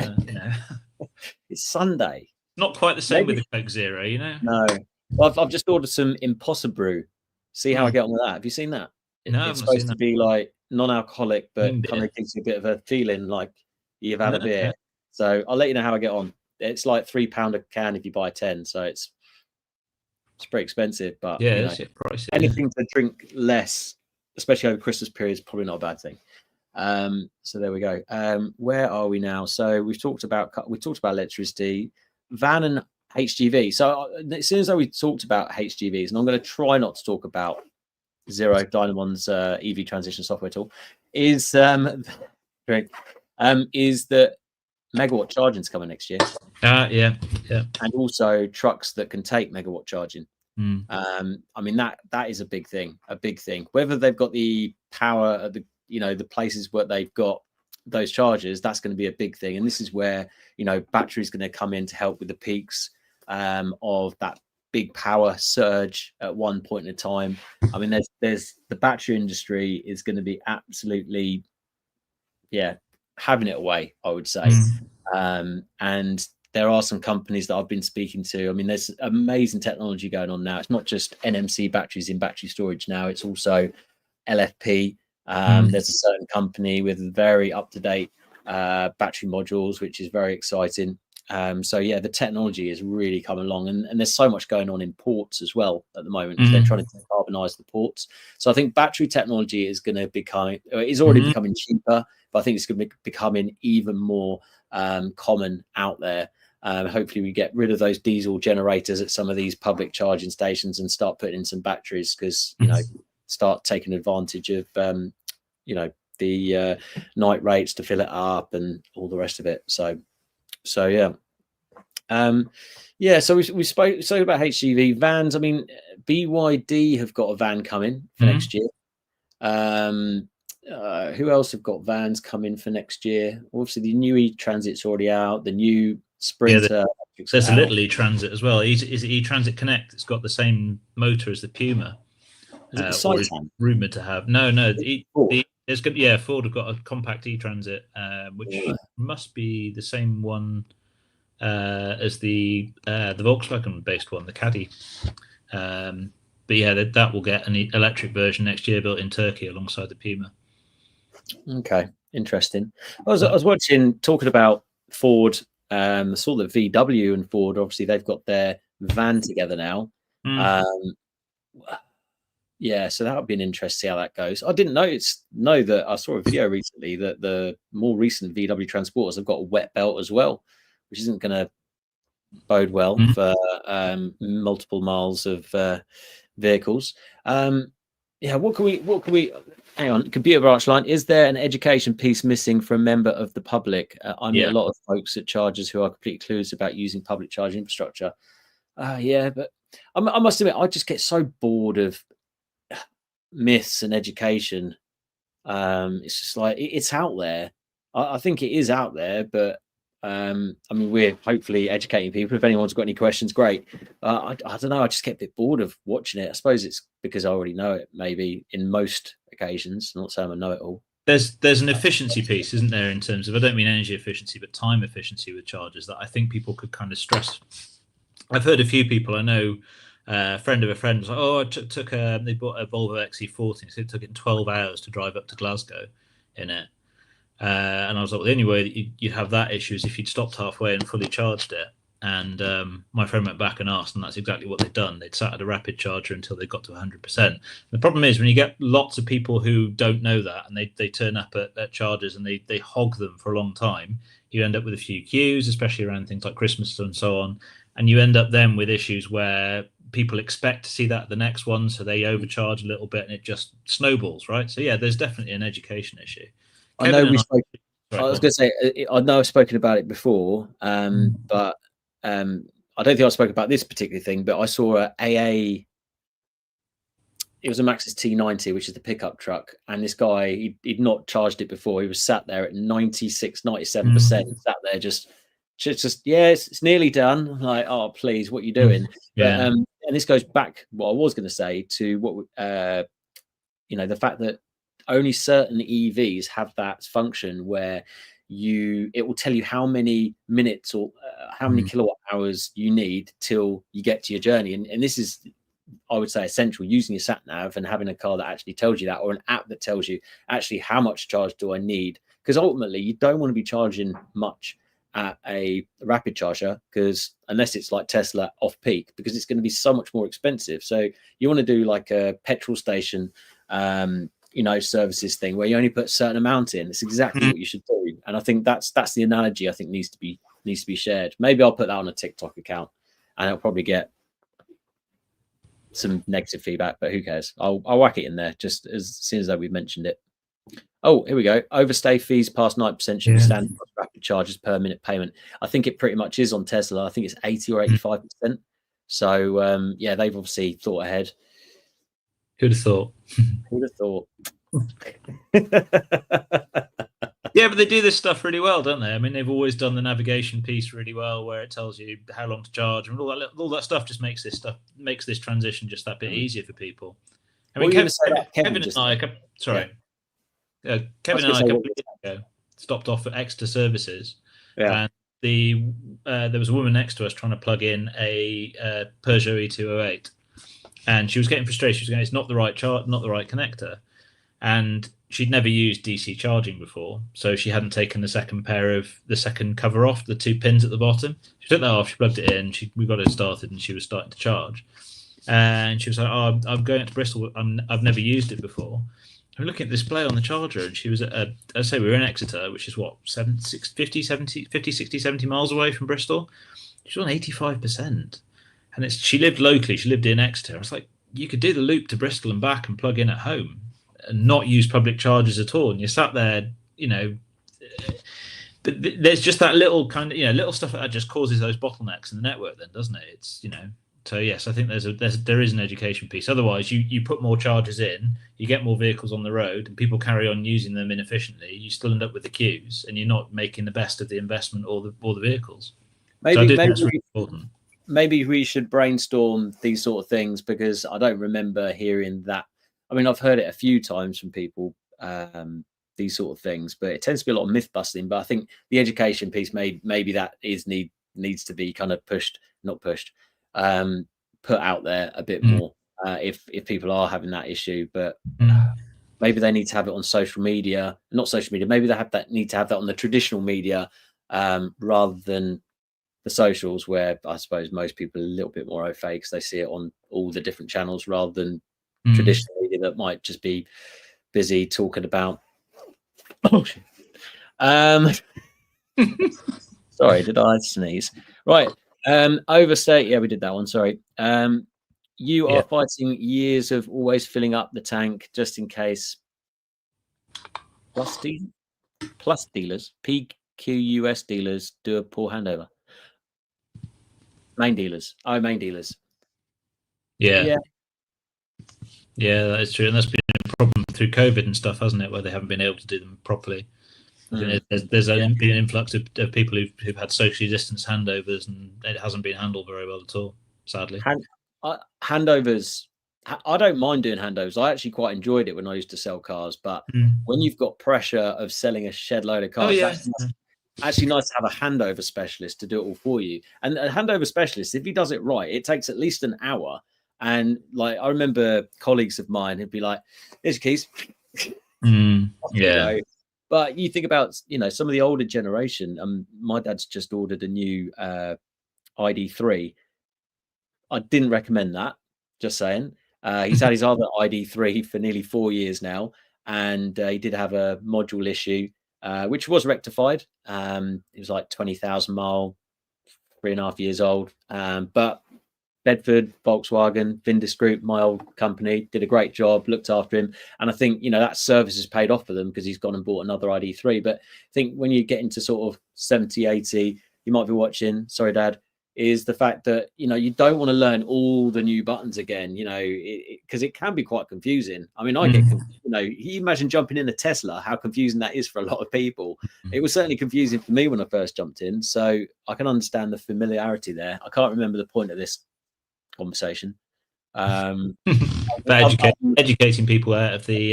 It's Sunday. Not quite the same with the Coke Zero, No. Well, I've just ordered some Impossible Brew. See how I get on with that. Have you seen that? It's supposed to be like non-alcoholic, but kind of gives you a bit of a feeling like you've had a beer. Okay. So I'll let you know how I get on. It's like £3 a can if you buy 10. So it's pretty expensive, but it's pricey. Anything to drink less, especially over Christmas period, is probably not a bad thing. So there we go. Where are we now? So we talked about electricity, van and HGV. So as soon as we talked about HGVs, and I'm going to try not to talk about Zero Dynamon's EV transition software tool, is that megawatt charging is coming next year. Yeah. And also trucks that can take megawatt charging. I mean that is a big thing. Whether they've got the power of the places where they've got those chargers, that's going to be a big thing. And this is where battery is going to come in to help with the peaks of that big power surge at one point in time. I mean, there's the battery industry is going to be absolutely having it away, I would say. And there are some companies that I've been speaking to. I mean, there's amazing technology going on now. It's not just NMC batteries in battery storage now. It's also LFP. There's a certain company with very up-to-date battery modules, which is very exciting. So yeah, the technology is really coming along, and there's so much going on in ports as well at the moment. They're trying to decarbonize the ports. So I think battery technology is going to is already becoming cheaper, but I think it's going to be becoming even more common out there. Hopefully we get rid of those diesel generators at some of these public charging stations and start putting in some batteries, because start taking advantage of the night rates to fill it up and all the rest of it. So yeah. So we spoke about HGV vans. I mean, BYD have got a van coming for next year. Who else have got vans coming for next year? Obviously the new e-Transit's already out, the new Sprinter. There's a little e-Transit as well. Is it e-Transit Connect? It's got the same motor as the Puma. Or is rumored to have. No. Ford have got a compact e-Transit, which must be the same one as the Volkswagen based one, the Caddy. But yeah, that will get an electric version next year, built in Turkey alongside the Puma. Okay, interesting. I was watching, talking about Ford. I saw that VW and Ford, obviously they've got their van together now. Yeah, so that would be an interest to see how that goes. I didn't know that. I saw a video recently that the more recent VW transporters have got a wet belt as well, which isn't going to bode well for multiple miles of vehicles. What can we hang on, computer branch line, is there an education piece missing for a member of the public? I meet a lot of folks at chargers who are completely clueless about using public charging infrastructure. But I must admit, I just get so bored of myths and education. It's just like it's out there. I think it is out there, but I mean, we're hopefully educating people. If anyone's got any questions, great. I don't know, I just get a bit bored of watching it. I suppose it's because I already know it, maybe in most occasions. I'm not saying I know it all. there's an efficiency piece, isn't there, in terms of, I don't mean energy efficiency, but time efficiency with chargers that I think people could kind of stress. I've heard a few people I know. A friend of a friend was like, "Oh, they bought a Volvo XC40, so it took it 12 hours to drive up to Glasgow in it." And I was like, "Well, the only way that you'd have that issue is if you'd stopped halfway and fully charged it." And my friend went back and asked, and that's exactly what they'd done. They'd sat at a rapid charger until they got to 100%. The problem is when you get lots of people who don't know that, and they turn up at chargers and they hog them for a long time, you end up with a few queues, especially around things like Christmas and so on. And you end up then with issues where people expect to see that at the next one, so they overcharge a little bit and it just snowballs, right? So yeah, there's definitely an education issue. I know we spoke. I was going to say, I know I've spoken about it before, but I don't think I spoke about this particular thing, but I saw a AA. It was a Maxus T90, which is the pickup truck, and this guy, he'd not charged it before. He was sat there at 96, 97%, sat there just yeah, it's nearly done. I'm like, oh, please, what are you doing? Yeah. But, and this goes back, what I was going to say, to what the fact that only certain EVs have that function where it will tell you how many minutes or how many kilowatt hours you need till you get to your journey. And this is, I would say, essential, using your sat nav and having a car that actually tells you that, or an app that tells you actually how much charge do I need. Because ultimately you don't want to be charging much at a rapid charger, because unless it's like Tesla off peak, because it's going to be so much more expensive. So you want to do like a petrol station services thing where you only put a certain amount in. It's exactly what you should do. And I think that's the analogy I think needs to be shared. Maybe I'll put that on a TikTok account and it'll probably get some negative feedback, but who cares? I'll whack it in there just as soon as we've mentioned it. Oh, here we go. Overstay fees past 9% should be standard rapid charges per minute payment. I think it pretty much is on Tesla. I think it's 80 or 85%. So yeah, they've obviously thought ahead. Who'd have thought? Who'd have thought? Yeah, but they do this stuff really well, don't they? I mean, they've always done the navigation piece really well, where it tells you how long to charge, and all that stuff just makes this transition just that bit easier for people. I mean, Kevin and I, sorry. Kevin and I a couple of years ago stopped off at Exeter Services, and there was a woman next to us trying to plug in a Peugeot E208, and she was getting frustrated. She was going, "It's not the right not the right connector," and she'd never used DC charging before, so she hadn't taken the second cover off, the two pins at the bottom. She took that off, she plugged it in, we got it started, and she was starting to charge. And she was like, "Oh, I'm going to Bristol. I've never used it before." I'm looking at the display on the charger, and she was at we were in Exeter, which is what, 50, 60, 70 miles away from Bristol. She was on 85%. And she lived locally. She lived in Exeter. I was like, you could do the loop to Bristol and back and plug in at home and not use public chargers at all. And you're sat there, but there's just that little kind of, little stuff that just causes those bottlenecks in the network then, doesn't it? It's, so yes, I think there is an education piece. Otherwise, you put more chargers in, you get more vehicles on the road, and people carry on using them inefficiently. You still end up with the queues, and you're not making the best of the investment or the vehicles. Maybe that's really important. Maybe we should brainstorm these sort of things, because I don't remember hearing that. I mean, I've heard it a few times from people, these sort of things, but it tends to be a lot of myth busting. But I think the education piece, maybe that needs to be kind of put out there a bit more, if people are having that issue. But maybe they need to have it on social media, not social media. Maybe they need to have that on the traditional media, rather than the socials, where I suppose most people are a little bit more au fait because they see it on all the different channels, rather than traditional media that might just be busy talking about. Sorry, did I sneeze? Right. Overstate. Yeah, we did that one. Sorry. You are fighting years of always filling up the tank just in case. Plus dealers, PQUS dealers do a poor handover. Main dealers. Yeah, that is true, and that's been a problem through COVID and stuff, hasn't it? Where they haven't been able to do them properly. There's been an influx of people who've had socially distanced handovers, and it hasn't been handled very well at all, sadly. Handovers I don't mind doing handovers. I actually quite enjoyed it when I used to sell cars, but when you've got pressure of selling a shed load of cars, yeah. that's actually nice to have a handover specialist to do it all for you. And a handover specialist, if he does it right, it takes at least an hour. And like, I remember colleagues of mine who'd be like, "Here's your keys." Yeah. But you think about, some of the older generation. My dad's just ordered a new ID3. I didn't recommend that. Just saying. He's had his other ID3 for nearly 4 years now, and he did have a module issue, which was rectified. It was like 20,000 mile, 3.5 years old. But Bedford, Volkswagen, Vindus Group, my old company, did a great job, looked after him. And I think, that service has paid off for them because he's gone and bought another ID3. But I think when you get into sort of 70, 80, you might be watching, sorry, Dad, is the fact that, you don't want to learn all the new buttons again, because it can be quite confusing. I mean, I get, you imagine jumping in a Tesla, how confusing that is for a lot of people. It was certainly confusing for me when I first jumped in. So I can understand the familiarity there. I can't remember the point of this conversation. Educating people out of the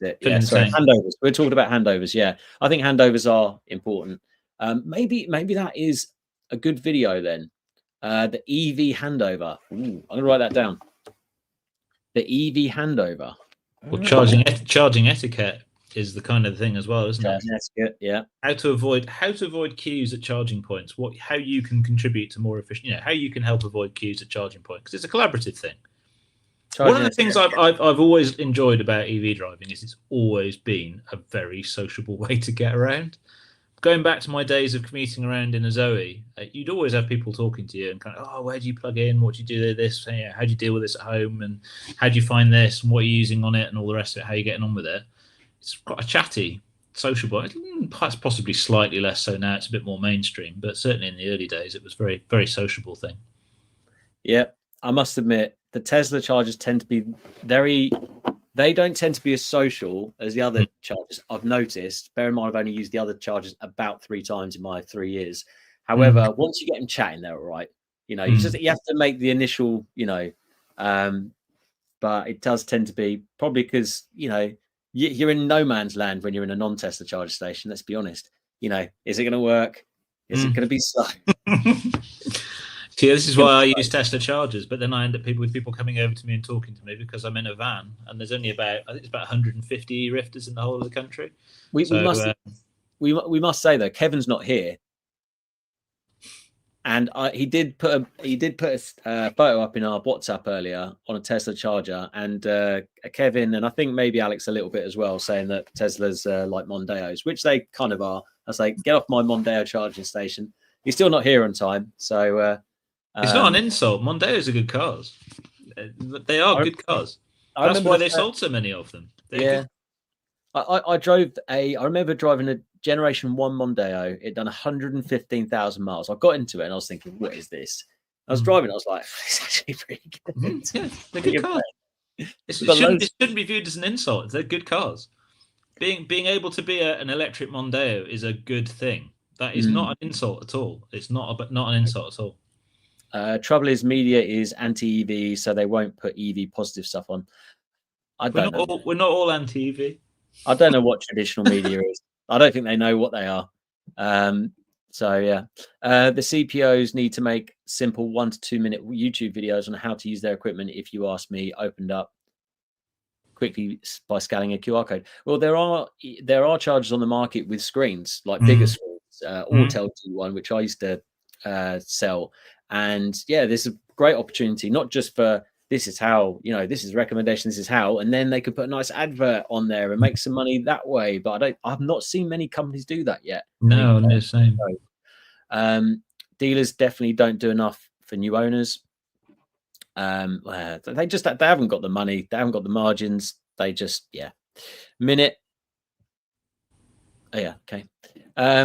handovers. We're talking about handovers. Yeah, I think handovers are important. Maybe that is a good video then. The EV handover. Ooh, I'm gonna write that down. The EV handover. Well, charging etiquette is the kind of thing as well, isn't it? Etiquette, yeah. How to avoid queues at charging points. How you can contribute to more efficient. How you can help avoid queues at charging points, because it's a collaborative thing. One of the things I've always enjoyed about EV driving is it's always been a very sociable way to get around. Going back to my days of commuting around in a Zoe, you'd always have people talking to you and kind of, oh, where do you plug in? What do you do with this? How do you deal with this at home? And how do you find this? And what are you using on it? And all the rest of it, how are you getting on with it? It's quite a chatty, sociable. It's possibly slightly less so now. It's a bit more mainstream, but certainly in the early days, it was very, very sociable thing. Yeah, I must admit, the Tesla chargers tend to be they don't tend to be as social as the other chargers, I've noticed. Bear in mind, I've only used the other chargers about 3 times in my 3 years. However, once you get them chatting, they're all right. You have to make the initial, but it does tend to be probably because, you're in no man's land when you're in a non-Tesla charger station. Let's be honest. Is it going to work? Is it going to be slow? See, this is why I use Tesla chargers, but then I end up with people coming over to me and talking to me because I'm in a van, and there's only about 150 rifters in the whole of the country. We must say though, Kevin's not here, and he did put a photo up in our WhatsApp earlier on a Tesla charger, and Kevin and I think maybe Alex a little bit as well, saying that Teslas are like Mondeos, which they kind of are. I say, get off my Mondeo charging station. He's still not here on time, so. It's not an insult. Mondeos are good cars. They are good cars. That's why they sold so many of them. Yeah. I remember driving a Generation 1 Mondeo. It done 115,000 miles. I got into it and I was thinking, what is this? I was driving. I was like, it's actually pretty good. Yeah, they're good cars. It shouldn't be viewed as an insult. They're good cars. Being able to be an electric Mondeo is a good thing. That is not an insult at all. It's not an insult at all. Trouble is, media is anti-EV, so they won't put EV positive stuff on. We're not all anti-EV. I don't know what traditional media is. I don't think they know what they are. So yeah, the CPOs need to make simple 1 to 2 minute YouTube videos on how to use their equipment. If you ask me, opened up quickly by scanning a QR code. Well, there are chargers on the market with screens, like bigger screens, Autel G1, which I used to sell. And yeah, this is a great opportunity, not just for this is how, this is a recommendation, this is how, and then they could put a nice advert on there and make some money that way. But I've not seen many companies do that yet. No, same. Dealers definitely don't do enough for new owners. They haven't got the money, they haven't got the margins. They just minute. Oh, yeah, okay.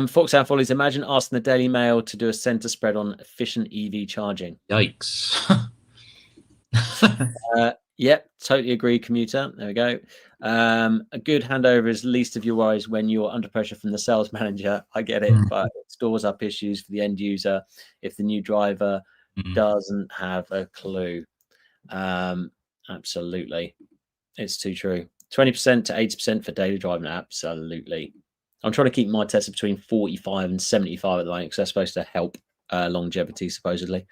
Foxhound Follies, imagine asking the Daily Mail to do a centre spread on efficient EV charging. Yikes. Yep, totally agree, commuter. There we go. A good handover is least of your worries when you're under pressure from the sales manager. I get it, but it stores up issues for the end user if the new driver doesn't have a clue. Absolutely. It's too true. 20% to 80% for daily driving. Absolutely. I'm trying to keep my Tesla between 45 and 75 at the moment because they're supposed to help longevity, supposedly.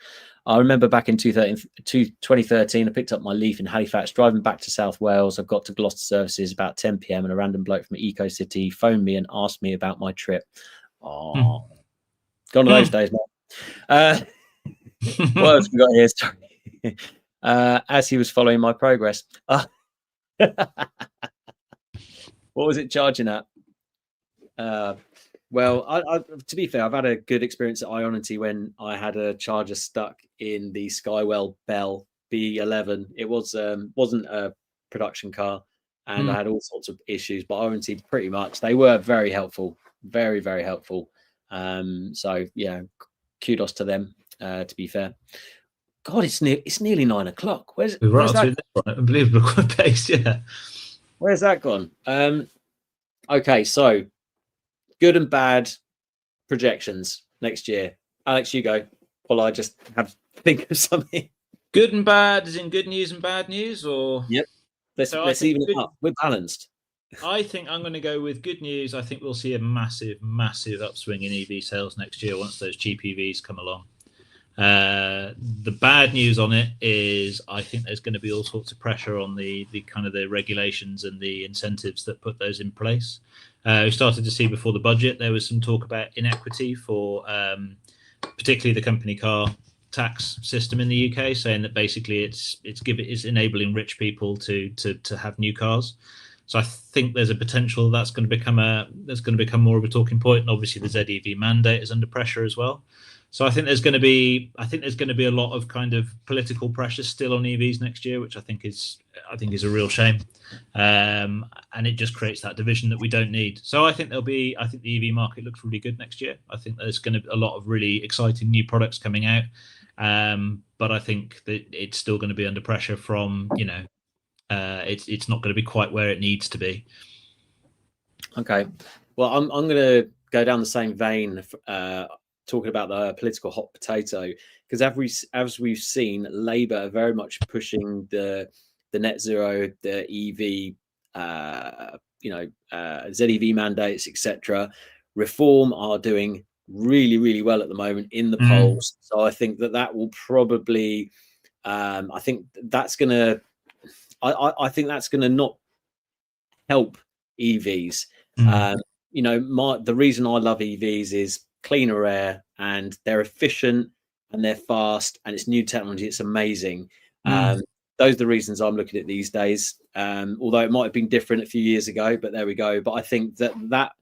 I remember back in 2013, I picked up my Leaf in Halifax, driving back to South Wales. I got to Gloucester Services about 10 p.m. and a random bloke from Eco City phoned me and asked me about my trip. Oh, gone to those days, man. What else we got here? Sorry. As he was following my progress. What was it charging at? Well, I, to be fair, I've had a good experience at Ionity when I had a charger stuck in the Skywell Bell B11. It wasn't a production car, and I had all sorts of issues. But Ionity, pretty much, they were very helpful, very, very helpful. So yeah, kudos to them. To be fair, God, it's nearly 9 o'clock. Where's that? Unbelievable pace, yeah. Where's that gone? Okay, so good and bad projections next year. Alex, you go. Well, I just have to think of something. Good and bad, is in good news and bad news, or? Yep. Let's even it up. We're balanced. I think I'm going to go with good news. I think we'll see a massive, massive upswing in EV sales next year once those cheap EVs come along. The bad news on it is I think there's going to be all sorts of pressure on the kind of the regulations and the incentives that put those in place. We started to see before the budget there was some talk about inequity for particularly the company car tax system in the UK, saying that basically it's enabling rich people to have new cars. So I think there's a potential that's going to become more of a talking point, and obviously the ZEV mandate is under pressure as well. So I think there's going to be a lot of kind of political pressure still on EVs next year, which I think is a real shame, and it just creates that division that we don't need. So I think the EV market looks really good next year. I think there's going to be a lot of really exciting new products coming out, but I think that it's still going to be under pressure from it's not going to be quite where it needs to be. Okay, well I'm going to go down the same vein. Talking about the political hot potato, because as we've seen, Labour are very much pushing the net zero, the EV, ZEV mandates, etc. Reform are doing really, really well at the moment in the polls. So I think that will probably, I think that's gonna not help EVs. The reason I love EVs is cleaner air, and they're efficient and they're fast, and it's new technology. It's amazing. Those are the reasons I'm looking at these days. Although it might have been different a few years ago, but there we go. But I think that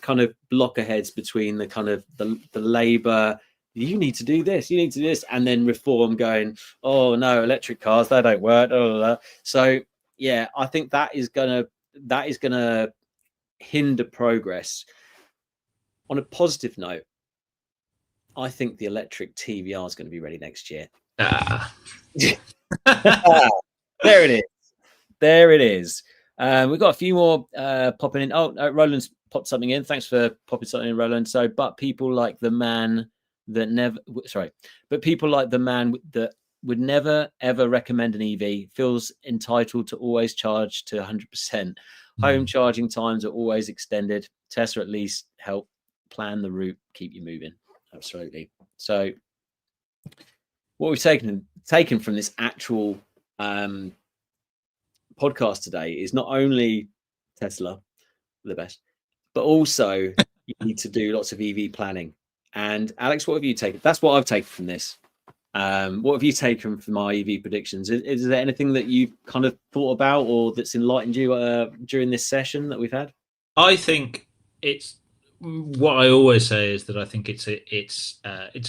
kind of lockerheads between the kind of the Labour, you need to do this, you need to do this, and then Reform going, oh no, electric cars, they don't work. So yeah, I think that is gonna hinder progress. On a positive note, I think the electric TVR is going to be ready next year. There it is. There it is. We've got a few more popping in. Oh, Roland's popped something in. Thanks for popping something in, Roland. So, but people like the man that would never ever recommend an EV, feels entitled to always charge to 100%. Home charging times are always extended. Tesla at least help plan the route, keep you moving. Absolutely. So what we've taken from this actual podcast today is not only Tesla the best, but also you need to do lots of EV planning. And Alex, what have you taken? That's what I've taken from this. What have you taken from my EV predictions? Is there anything that you've kind of thought about or that's enlightened you during this session that we've had? I think it's what I always say is that I think it's a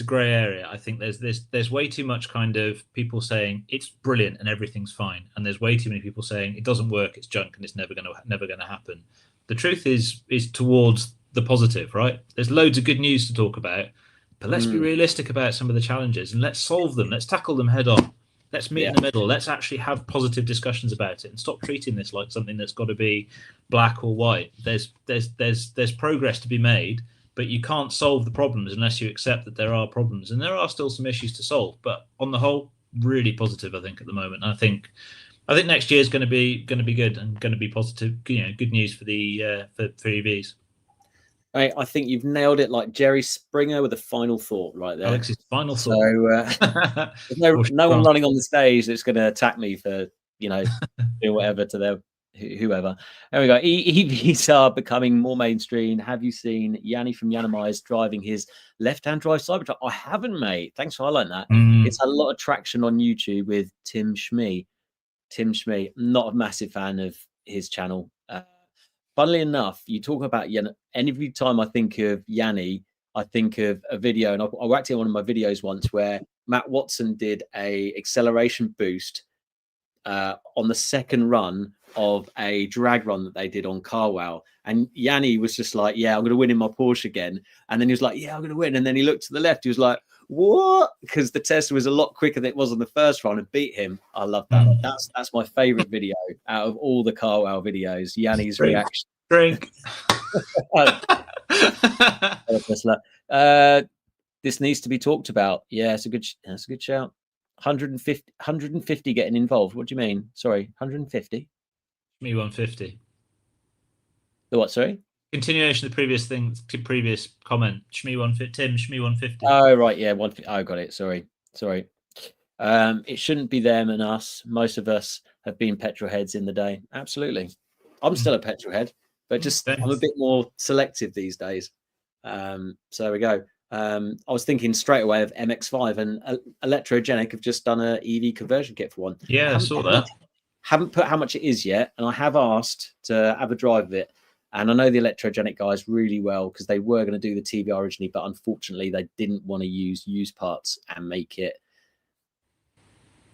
grey area. I think there's way too much kind of people saying it's brilliant and everything's fine, and there's way too many people saying it doesn't work, it's junk, and it's never going to happen. The truth is towards the positive, right? There's loads of good news to talk about, but let's be realistic about some of the challenges and let's solve them. Let's tackle them head on. Let's meet in the middle. Let's actually have positive discussions about it and stop treating this like something that's got to be black or white. There's progress to be made, but you can't solve the problems unless you accept that there are problems, and there are still some issues to solve. But on the whole, really positive. I think at the moment. I think next year is going to be good and going to be positive. Good news for the for EVs. I think you've nailed it, like Jerry Springer with a final thought right there. Alex's final thought. There's no one running on the stage that's going to attack me for doing whatever to their whoever. There we go. EVs are becoming more mainstream. Have you seen Yanni from Yanamize driving his left-hand drive Cybertruck? I haven't, mate. Thanks for highlighting that. It's had a lot of traction on YouTube with Tim Schmee. Not a massive fan of his channel. Funnily enough, you talk about Yanni. Every time I think of Yanni, I think of a video, and I whacked it in one of my videos once where Matt Watson did a acceleration boost on the second run of a drag run that they did on Carwow. And Yanni was just like, yeah, I'm going to win in my Porsche again. And then he was like, yeah, I'm going to win. And then he looked to the left. He was like, what? Because the Tesla was a lot quicker than it was on the first run and beat him. I love that. That's my favorite video out of all the Carwow videos. Yanni's reaction. Drink. Tesla. This needs to be talked about. Yeah, that's a good shout. 150 getting involved. What do you mean? Sorry, 150. Me 150. The what? Sorry. Continuation of the previous comment. Shmi 150. Tim Shmi 150. Oh right, yeah, 150. I got it. Sorry. It shouldn't be them and us. Most of us have been petrol heads in the day. Absolutely. I'm still a petrol head, but just I'm a bit more selective these days. So there we go. I was thinking straight away of MX5, and Electrogenic have just done an EV conversion kit for one. Yeah, I saw that. Haven't put how much it is yet, and I have asked to have a drive of it. And I know the Electrogenic guys really well because they were going to do the TBR originally, but unfortunately they didn't want to use used parts and make it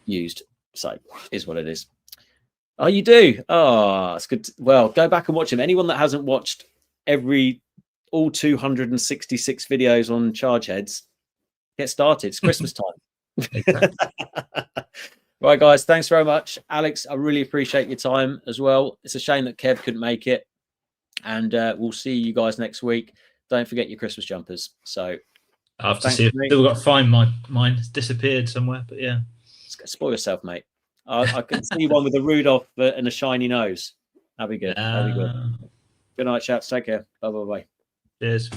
used. So is what it is. Oh, you do? Oh, it's good. Well, go back and watch them. Anyone that hasn't watched all 266 videos on Chargeheads, get started. It's Christmas time. Right, guys, thanks very much. Alex, I really appreciate your time as well. It's a shame that Kev couldn't make it. And we'll see you guys next week. Don't forget your Christmas jumpers. So I have to see if we've got to find mine. It's disappeared somewhere, but yeah. Spoil yourself, mate. I can see one with a Rudolph and a shiny nose. That'd be good. That'd be good. Good night, chaps. Take care. Bye. Cheers.